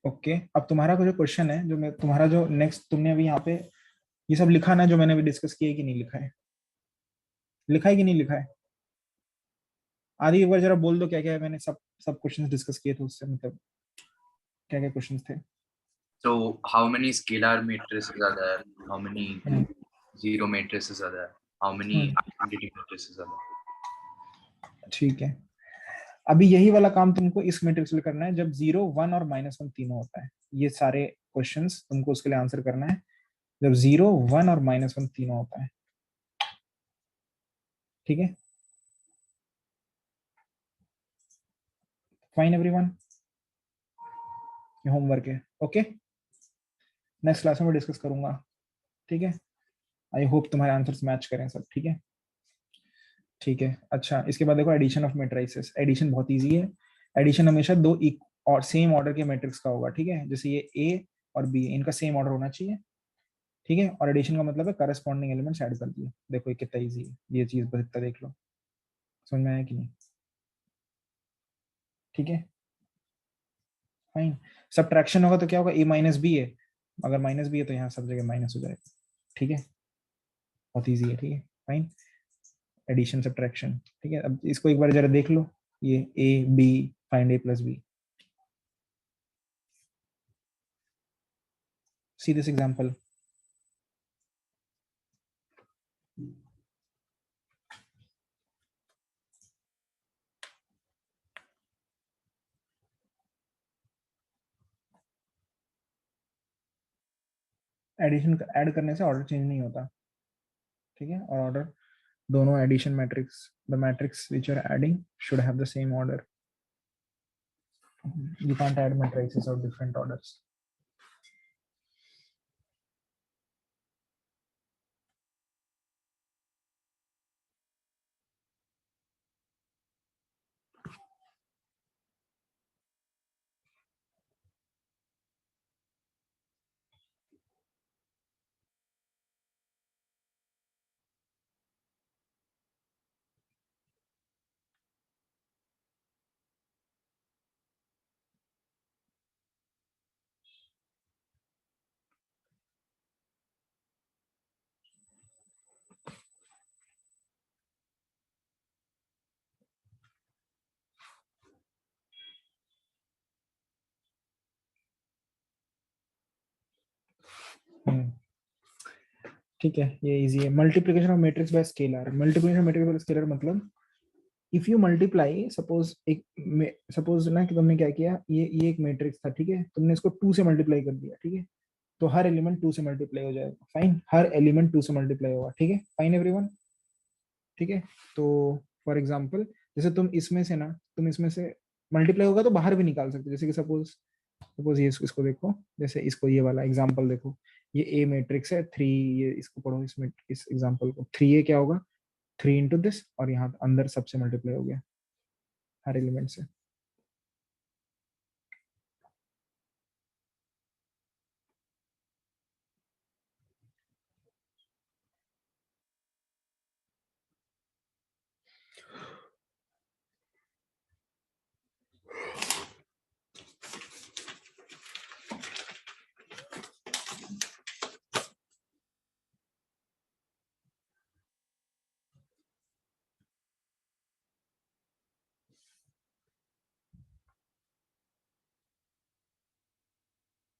ओके, अब तुम्हारा जो क्वेश्चन है, जो मैं तुम्हारा जो नेक्स्ट, तुमने अभी यहाँ पे ये सब लिखा ना जो मैंने अभी डिस्कस किया है कि नहीं लिखा है? लिखा है कि नहीं लिखा है? आदि एक बार जरा बोल दो क्या क्या है. मैंने सब सब क्वेश्चंस डिस्कस किए थे उससे, मतलब क्या क्या क्वेश्चंस थे. So how many scalar matrices are there? How many zero matrices are there? How many identity matrices are there? ठीक है. अभी यही वाला काम तुमको इस मैट्रिक्स में करना है जब 0, 1 और -1 तीनों होता है. ये सारे क्वेश्चंस तुमको उसके लिए आंसर करना है जब 0, 1 और -1 तीनों होता है. ठीक है, फाइन एवरीवन. ये होमवर्क है. ओके, नेक्स्ट क्लास में डिस्कस करूंगा. ठीक है, आई होप तुम्हारे आंसर्स मैच करें सब. ठीक है, ठीक है. अच्छा, इसके बाद देखो एडिशन ऑफ मैट्रिसेस. एडिशन बहुत इजी है. एडिशन हमेशा दो और सेम ऑर्डर के मैट्रिक्स का होगा. ठीक है, जैसे ये ए और बी, इनका सेम ऑर्डर होना चाहिए. ठीक है, और एडिशन का मतलब है करस्पॉन्डिंग एलिमेंट्स ऐड कर दिए. देखो ये कितना इजी है, ये चीज बस इतना देख लो. समझ में आया कि नहीं? ठीक है, फाइन. सब्ट्रैक्शन होगा तो क्या होगा, ए माइनस बी है, अगर माइनस बी है तो यहाँ सब जगह माइनस हो जाएगा. ठीक है, बहुत इजी है. ठीक है, फाइन. Addition subtraction. ठीक है, अब इसको एक बार जरा देख लो. ये A B, find A plus B. See this example. Addition add करने से ऑर्डर चेंज नहीं होता. ठीक है, और ऑर्डर दोनों addition matrix, the matrix which are adding should have the same order. You can't add matrices of different orders. ठीक है, ये इजी है. Multiplication of matrix bye scalar. Multiplication of matrix bye scalar मतलब if you multiply, suppose ना कि तुमने क्या किया, ये एक मैट्रिक्स था, ठीक है, तुमने इसको 2 से मल्टीप्लाई कर दिया, ठीक है, तो हर एलिमेंट 2 से मल्टीप्लाई हो जाएगा. फाइन, हर एलिमेंट 2 से मल्टीप्लाई होगा. ठीक है, फाइन एवरीवन. ठीक है, तो फॉर एग्जांपल जैसे तुम इसमें से मल्टीप्लाई होगा तो बाहर भी निकाल सकते हो. जैसे कि सपोज सपोज ये इसको देखो, जैसे इसको ये वाला एग्जांपल देखो, ये ए मैट्रिक्स है 3, ये इसको पढ़ो, इसमें इस एग्जांपल को 3 ए क्या होगा, 3 इंटू दिस, और यहाँ अंदर सबसे मल्टीप्लाई हो गया हर एलिमेंट से.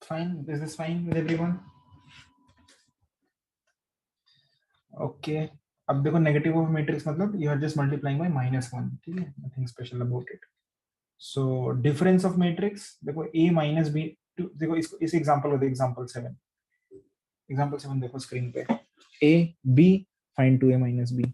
Fine, is this fine with everyone? Okay. अब देखो नेगेटिव ऑफ मैट्रिक्स मतलब you are just multiplying by -1. ठीक है, nothing special about it. So difference of matrix देखो a माइनस b. देखो इसको इस एग्जांपल को देखो, एग्जांपल 7 देखो स्क्रीन पे. a b find 2a minus b.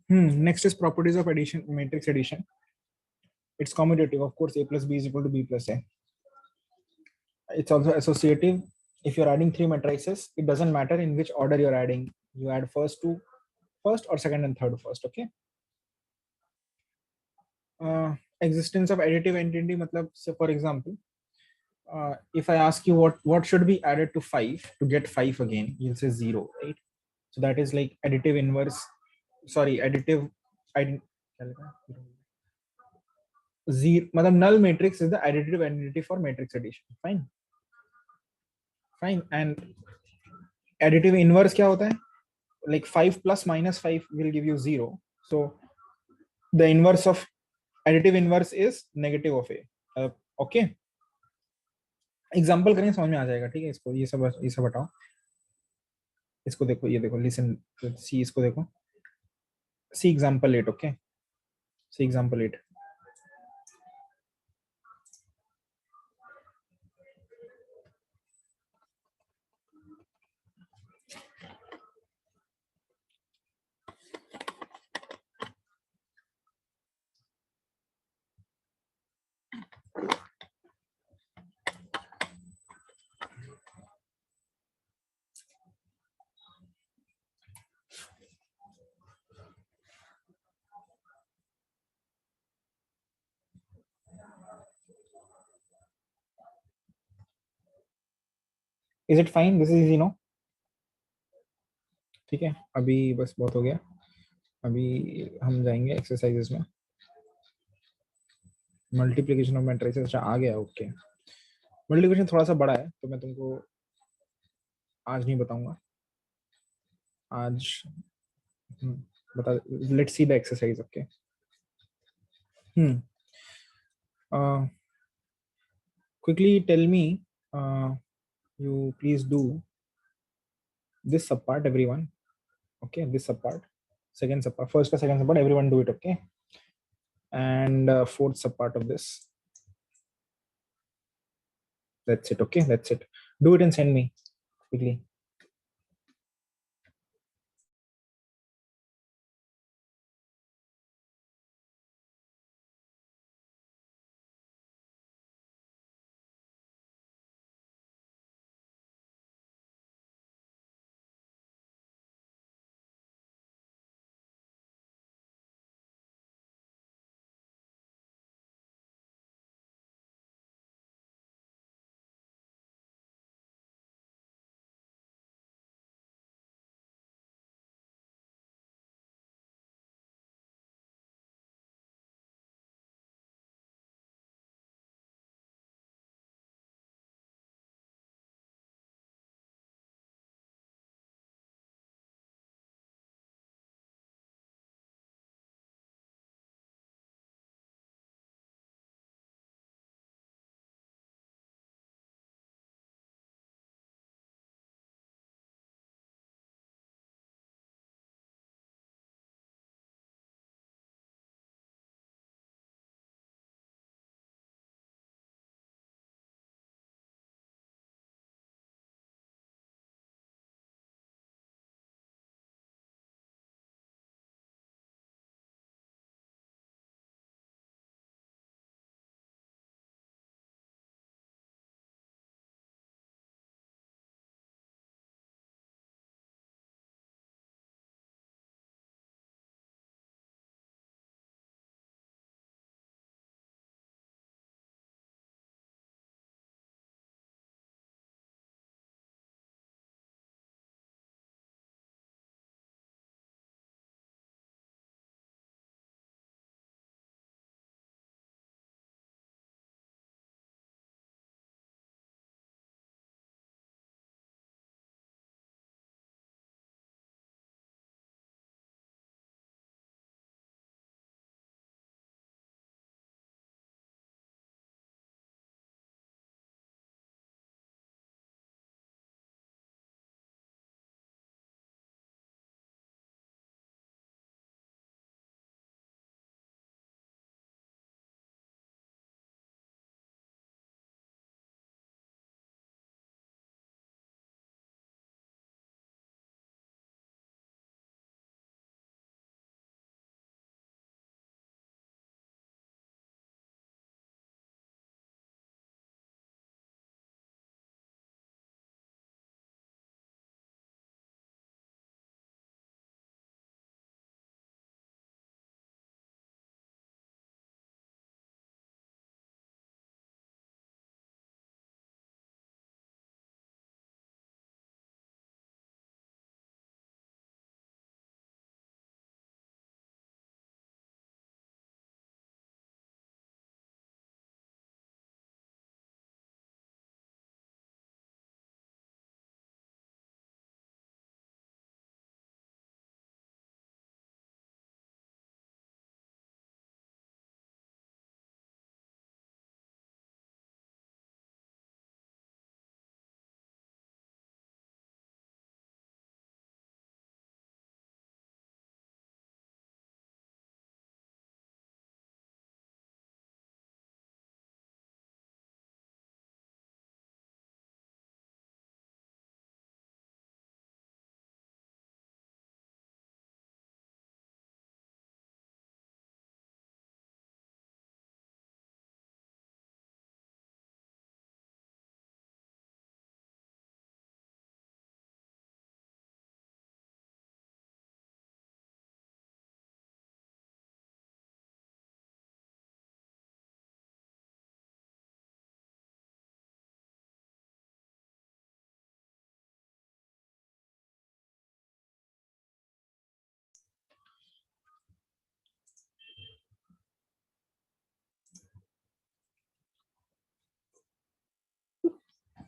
Next is properties of addition, matrix addition. It's commutative, of course. A plus b is equal to b plus a. It's also associative. If you're adding 3 matrices, it doesn't matter in which order you're adding. You add first to first or second and third first. Okay. Existence of additive entity matlab, so for example, if I ask you what should be added to 5 to get 5 again, you'll say 0, right? So that is like additive inverse. Sorry, additive. Zero, null matrix is the additive entity for matrix addition. Fine. And additive inverse क्या होता है? Like 5 plus minus 5 will give you 0. So the inverse of additive inverse is negative of a. Okay. Example करें, समझ में आ जाएगा. ठीक है, इसको ये सब हटाओ. इसको देखो, ये देखो, लिसन, सी, इसको देखो, see example 8. Okay, see example 8. Is it fine? This is easy, no? ठीक है, अभी बस बहुत हो गया. अभी हम जाएंगे एक्सरसाइजेस में. मल्टीप्लिकेशन ऑफ मैट्रिसेस आ गया. ओके, मल्टीप्लिकेशन थोड़ा सा बड़ा है तो मैं तुमको आज नहीं बताऊंगा. आज बता. Let's see the exercise. Okay. quickly tell me, you please do this subpart, everyone. Okay, this subpart, second subpart, first or second subpart, everyone do it. Okay, and fourth subpart of this. That's it. Okay, that's it. Do it and send me quickly.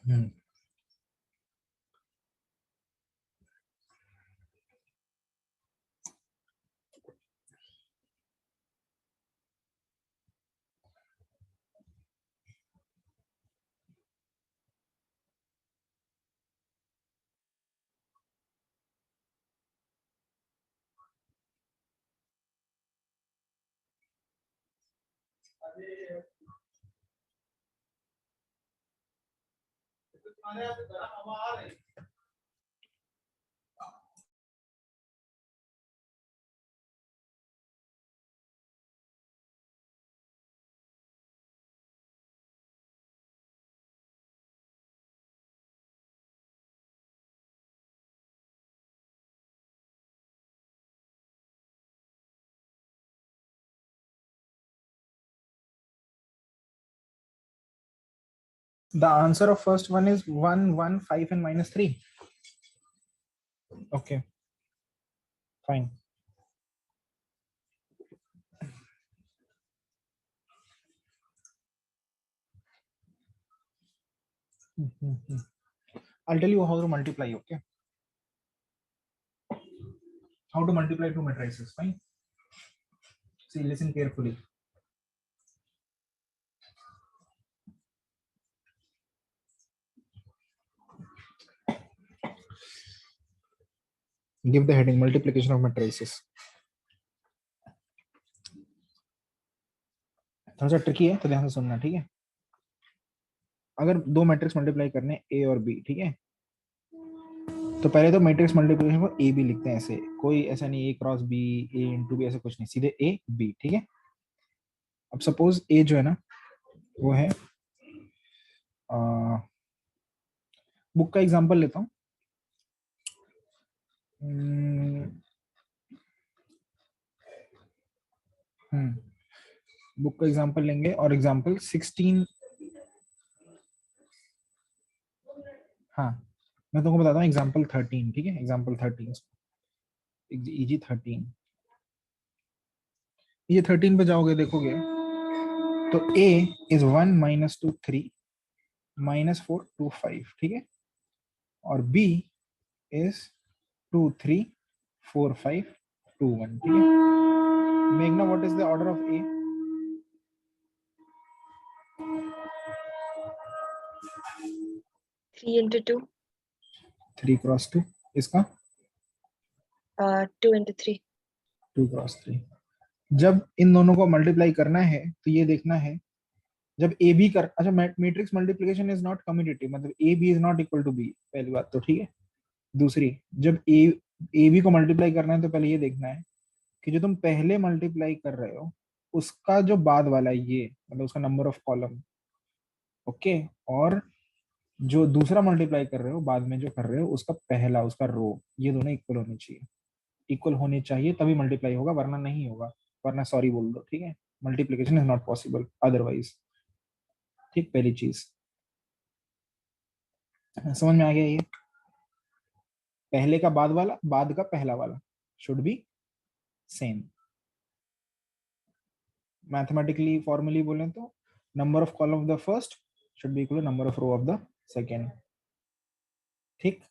Hmm. The answer of first one is 1, 1, 5 and minus 3. Okay, fine. I'll tell you how to multiply, okay? How to multiply two matrices, fine? See, listen carefully. Give the heading multiplication of matrices. थोड़ा सा tricky है तो ध्यान से सुनना, ठीक है? अगर दो मैट्रिक्स मल्टीप्लाई करने ए और बी, ठीक है, तो पहले तो मैट्रिक्स मल्टीप्लिकेशन को ए बी लिखते हैं, ऐसे कोई ऐसा नहीं ए क्रॉस बी, ए इंटू बी, ऐसा कुछ नहीं, सीधे ए बी, ठीक है? अब सपोज ए जो है ना वो है, बुक का एग्जांपल लेता हूँ। बुक का एग्जांपल लेंगे और एग्जांपल 16, हाँ मैं तुमको बताता हूँ एग्जांपल 13, ठीक है? एग्जांपल 13, EG 13, ये 13 पे जाओगे देखोगे तो a is 1 minus 2 3 minus 4 2 5, ठीक है? और b is 2 3 4 5 2 1, ठीक है? Meghna, what is the order of a? 3 into 2. 3 cross 2, इसका 2 into 3. 2 cross 3। जब इन दोनों को मल्टीप्लाई करना है तो ये देखना है, जब ए बी कर, अच्छा matrix multiplication is not commutative, मतलब A B is not equal to B, पहली बात तो, ठीक है? दूसरी, जब ए बी को मल्टीप्लाई करना है तो पहले ये देखना है कि जो तुम पहले मल्टीप्लाई कर रहे हो उसका जो बाद वाला है ये, मतलब उसका नंबर ऑफ कॉलम, ओके? और जो दूसरा मल्टीप्लाई कर रहे हो बाद में जो कर रहे हो उसका पहला, उसका रो, ये दोनों इक्वल होने चाहिए, इक्वल होने चाहिए तभी मल्टीप्लाई होगा, वरना नहीं होगा, वरना सॉरी बोल दो, ठीक है? Multiplication is not possible otherwise, ठीक? पहली चीज समझ में आ गया? ये पहले का बाद वाला, बाद का पहला वाला should be same. Mathematically formally बोलें तो number of column of the first should be equal to number of row of the second, ठीक?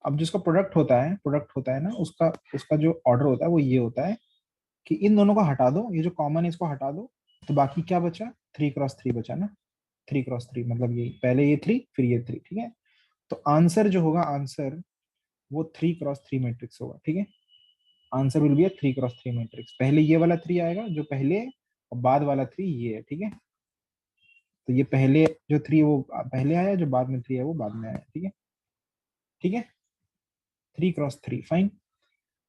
अब जिसका प्रोडक्ट होता है ना, उसका जो ऑर्डर होता है वो ये होता है कि इन दोनों को हटा दो, ये जो कॉमन है इसको हटा दो, तो बाकी क्या बचा? 3 क्रॉस 3 बचा ना, 3 क्रॉस 3 मतलब ये पहले ये 3 फिर ये 3, ठीक है? तो आंसर जो होगा, आंसर वो 3 क्रॉस 3 मैट्रिक्स होगा, ठीक है? Answer will be a 3 cross 3 matrix. पहले ये वाला 3 आएगा जो पहले, और बाद वाला 3 ये है, ठीक है? तो ये पहले जो 3 वो पहले आया, जो बाद में 3 है वो बाद में आया, ठीक है? ठीक है, 3 क्रॉस 3, फाइन।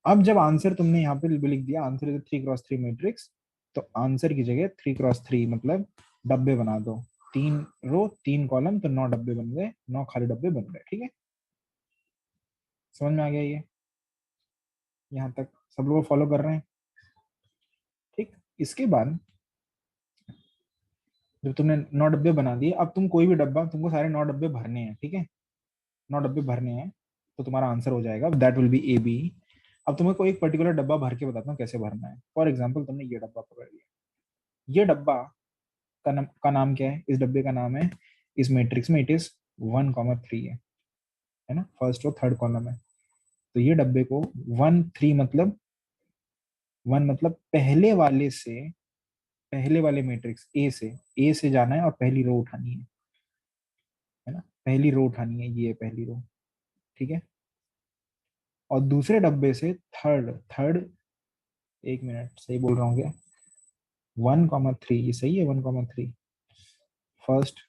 अब जब आंसर तुमने यहाँ पे लिख दिया, आंसर इज 3 क्रॉस 3 मैट्रिक्स, तो आंसर की जगह 3 क्रॉस 3 मतलब डब्बे बना दो, 3 रो 3 कॉलम, तो 9 डब्बे बन गए, 9 खाली डब्बे बन गए, ठीक है? समझ में आ गया ये? यहाँ तक सब लोग फॉलो कर रहे हैं, ठीक? इसके बाद जब तुमने 9 डब्बे बना दिए, अब तुम कोई भी डब्बा, तुमको सारे 9 डब्बे भरने हैं, ठीक है? 9 डब्बे भरने हैं तो तुम्हारा आंसर हो जाएगा, that will be A B. अब तुम्हें कोई एक पर्टिकुलर डब्बा भर के बताता हूँ कैसे भरना है। फॉर एग्जाम्पल तुमने ये डब्बा पकड़ लिया, ये डब्बा का नाम क्या है? इस डब्बे का नाम है, इस मैट्रिक्स में इट इज 1,3 है ना, फर्स्ट और थर्ड कॉलम है। तो ये डब्बे को 1 3 मतलब 1 मतलब पहले वाले मैट्रिक्स ए से जाना है और पहली रो उठानी है ना? पहली रो उठानी है, ये पहली रो, ठीक है? और दूसरे डब्बे से थर्ड एक मिनट, सही बोल रहा हूँ क्या? 1,3, ये सही है 1,3 फर्स्ट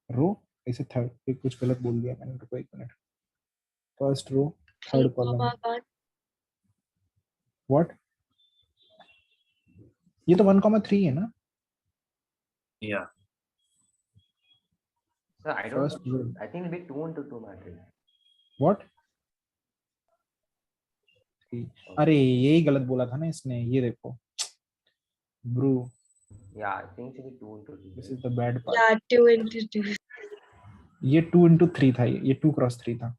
रो, ऐसे थर्ड पे कुछ गलत बोल दिया मैंने, रुको एक minute. First row 3, third column, 1. What? ये तो 1,3 है ना? Yeah. Sir, I don't first row, I think it'll be 2 into 2 matrix. What? अरे यही गलत बोला था ना इसने, ये देखो bro, Yeah, I think it will be 2 into 2. This is the bad part. Yeah, 2 into 2. ये 2 into 3 था, ये 2 x 3 था,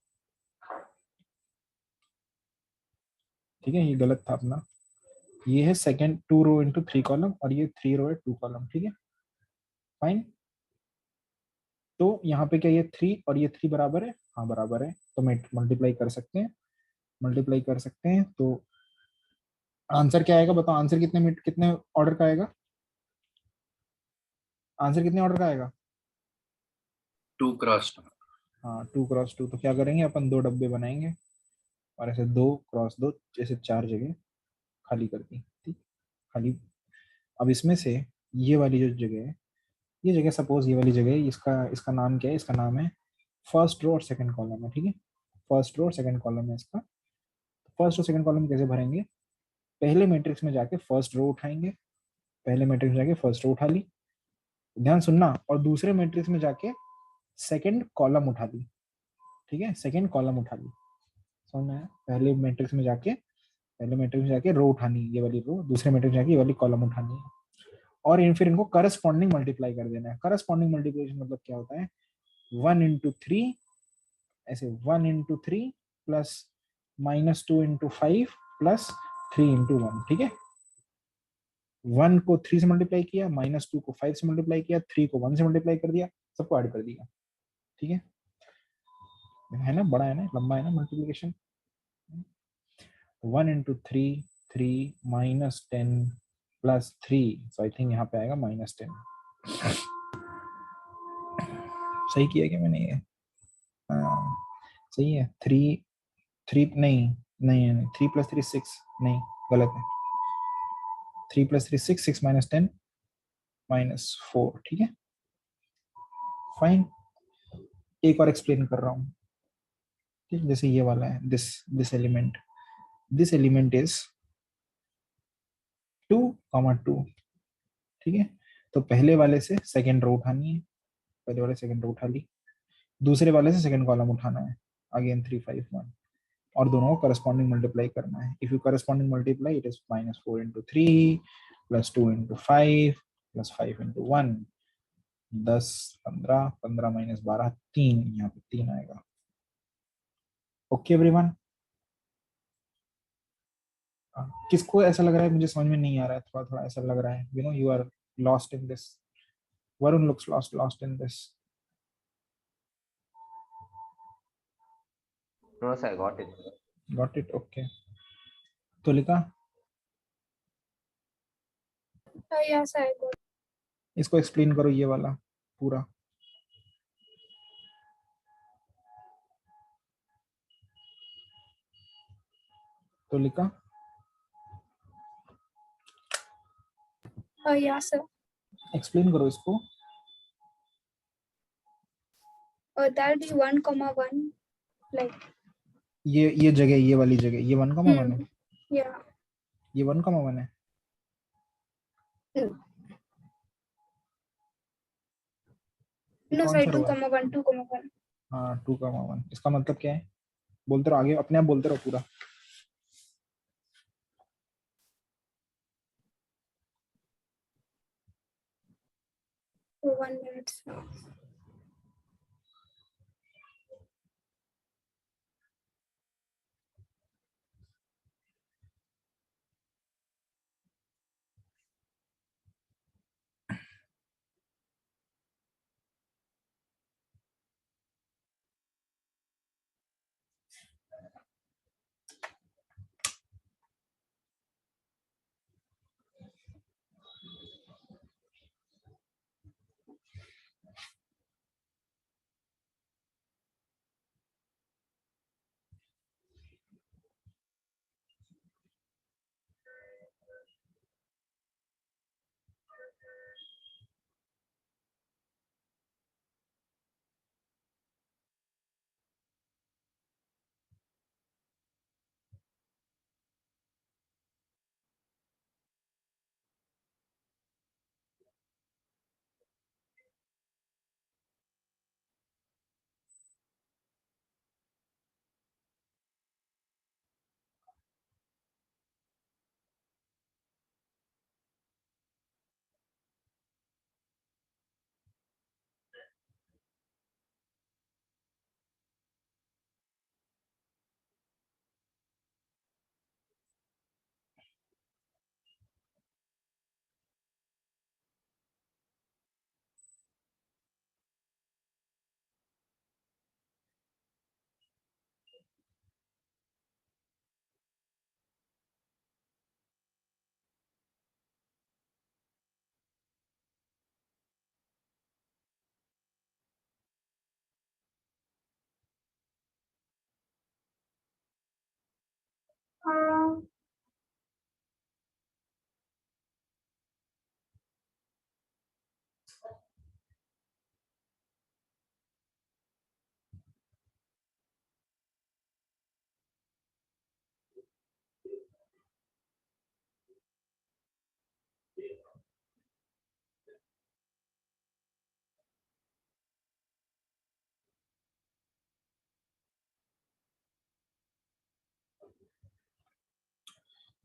ठीक है, ये गलत था अपना। ये है सेकंड 2 रो इंटू 3 कॉलम, और ये 3 रो है 2 कॉलम, ठीक है फाइन। तो यहाँ पे क्या ये 3 और ये 3 बराबर है? हाँ बराबर है, तो मल्टीप्लाई कर सकते हैं, मल्टीप्लाई कर सकते हैं। तो आंसर क्या आएगा बताओ, आंसर कितने ऑर्डर का आएगा? आंसर कितने ऑर्डर का आएगा? 2 x 2। हाँ 2 x 2। तो क्या करेंगे अपन, 2 डब्बे बनाएंगे और ऐसे 2 x 2 जैसे 4 जगह खाली कर दी, ठीक, खाली। अब इसमें से ये वाली जो जगह है, ये जगह सपोज ये वाली जगह है, इसका इसका नाम क्या है? इसका नाम है फर्स्ट रो और सेकंड कॉलम है, ठीक है, फर्स्ट रो और सेकंड कॉलम है इसका। फर्स्ट और सेकंड कॉलम कैसे भरेंगे? पहले मैट्रिक्स में जाके फर्स्ट रो उठाएंगे, पहले मैट्रिक्स में जाके फर्स्ट रो उठा ली, ध्यान सुनना, और दूसरे मैट्रिक्स में जाके सेकंड कॉलम उठा ली, ठीक है, सेकंड कॉलम उठा ली, समझ में आया? पहले मैट्रिक्स में जाके रो उठानी, ये वाली रो, दूसरे मैट्रिक्स में जाके ये वाली कॉलम उठानी है, और फिर इनको करस्पॉन्डिंग मल्टीप्लाई कर देना है। करस्पॉन्डिंग मल्टीप्लिकेशन मतलब क्या होता है? 1 into 3, ऐसे 1 into 3 plus -2 into 5 plus 3 into 1, ठीक है। 1 को 3 से मल्टीप्लाई किया, -2 को 5 से मल्टीप्लाई किया, 3 को 1 से मल्टीप्लाई कर दिया, सबको ऐड कर दिया, ठीक है ना, बड़ा है ना, लंबा है ना multiplication. 1 into 3, 3 -10 plus 3, so I think यहाँ पे आएगा -10। सही किया क्या मैंने ये? हाँ, सही है। 3 नहीं, 3 + 3 6, नहीं गलत है, 3 + 3 6, 6 - 10 -4, ठीक है फाइन। एक और एक्सप्लेन कर रहा हूँ, ठीक, जैसे ये वाला है, दिस एलिमेंट इज 2,2, ठीक है। तो पहले वाले से सेकंड रो उठानी है, पहले वाले सेकंड रो उठा ली, दूसरे वाले से सेकंड कॉलम उठाना है, अगेन 3 5 1, और दोनों को करस्पॉन्डिंग मल्टीप्लाई करना है। If you corresponding multiply it is -4 into 3 plus 2 into 5 plus 5 into 1, 10 15, 15 - 12 3, यहाँ पे 3 आएगा। ओके एवरीवन, किसको ऐसा लग रहा है मुझे समझ में नहीं आ रहा है? थोड़ा थोड़ा ऐसा लग रहा है, you are lost in this, Varun looks lost in this. No, sir, I got it. Got it, okay. Tulika, Yes, I got. इसको एक्सप्लेन करो ये वाला पूरा। Tulika, Yes, sir. एक्सप्लेन करो इसको। That'll be 1,1. Like, ये जगह, ये वाली जगह, ये 1,1 है, yeah. ये 1,1 है। ये No, कौन sorry, सा रो है? 2,1, 2,1. हाँ 2,1, इसका मतलब क्या है? बोलते रहो आगे, अपने आप बोलते रहो पूरा। For 1 minute.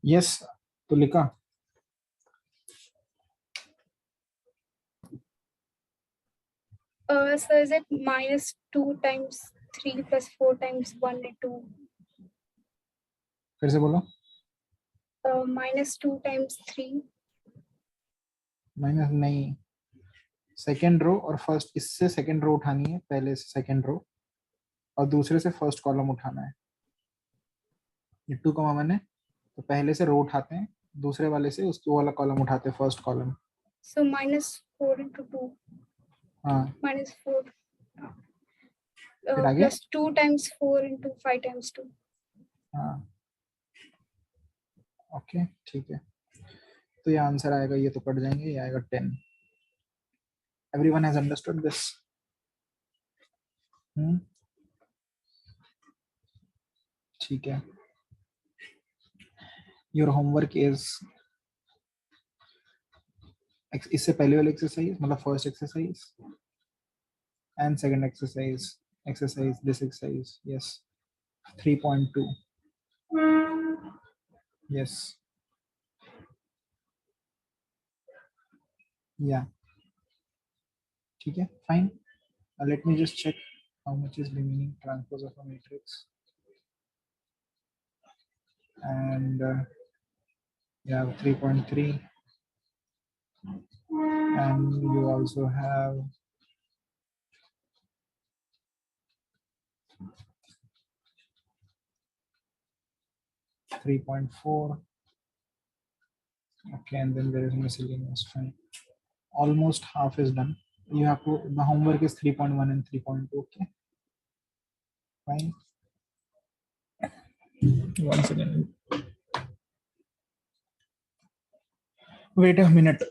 Yes, Tulika. So is it minus 2 times 3 plus 4 times 1 into फिर से बोलो. minus 2 times 3? माइनस नहीं. सेकेंड रो और फर्स्ट, इससे सेकेंड रो उठानी है, पहले से सेकेंड रो और दूसरे से फर्स्ट कॉलम उठाना है. ये 2 कॉमा 1 है तो पहले से रो उठाते हैं, दूसरे वाले से उसको वाला कॉलम उठाते हैं, first column. So minus 4 into 2. हाँ, Minus 4. फिर आगे. Plus 2 times 4 into 5 times 2. हाँ, ओके, ठीक है. तो ये आंसर आएगा, ये तो कट जाएंगे, ये आएगा 10. Everyone has understood this? ठीक है. योर होमवर्क इज, इससे पहले वाले एक्सरसाइज, मतलब first exercise and second exercise, this exercise. Yes, 3.2. Yes, या, ठीक है, fine. Let me just check how much is remaining transpose of a matrix. And you have 3.3. And you also have 3.4. Okay, and then there is miscellaneous. Fine. Almost half is done. You have to, the homework is 3.1 and 3.2. Okay, fine. Once again, wait a minute.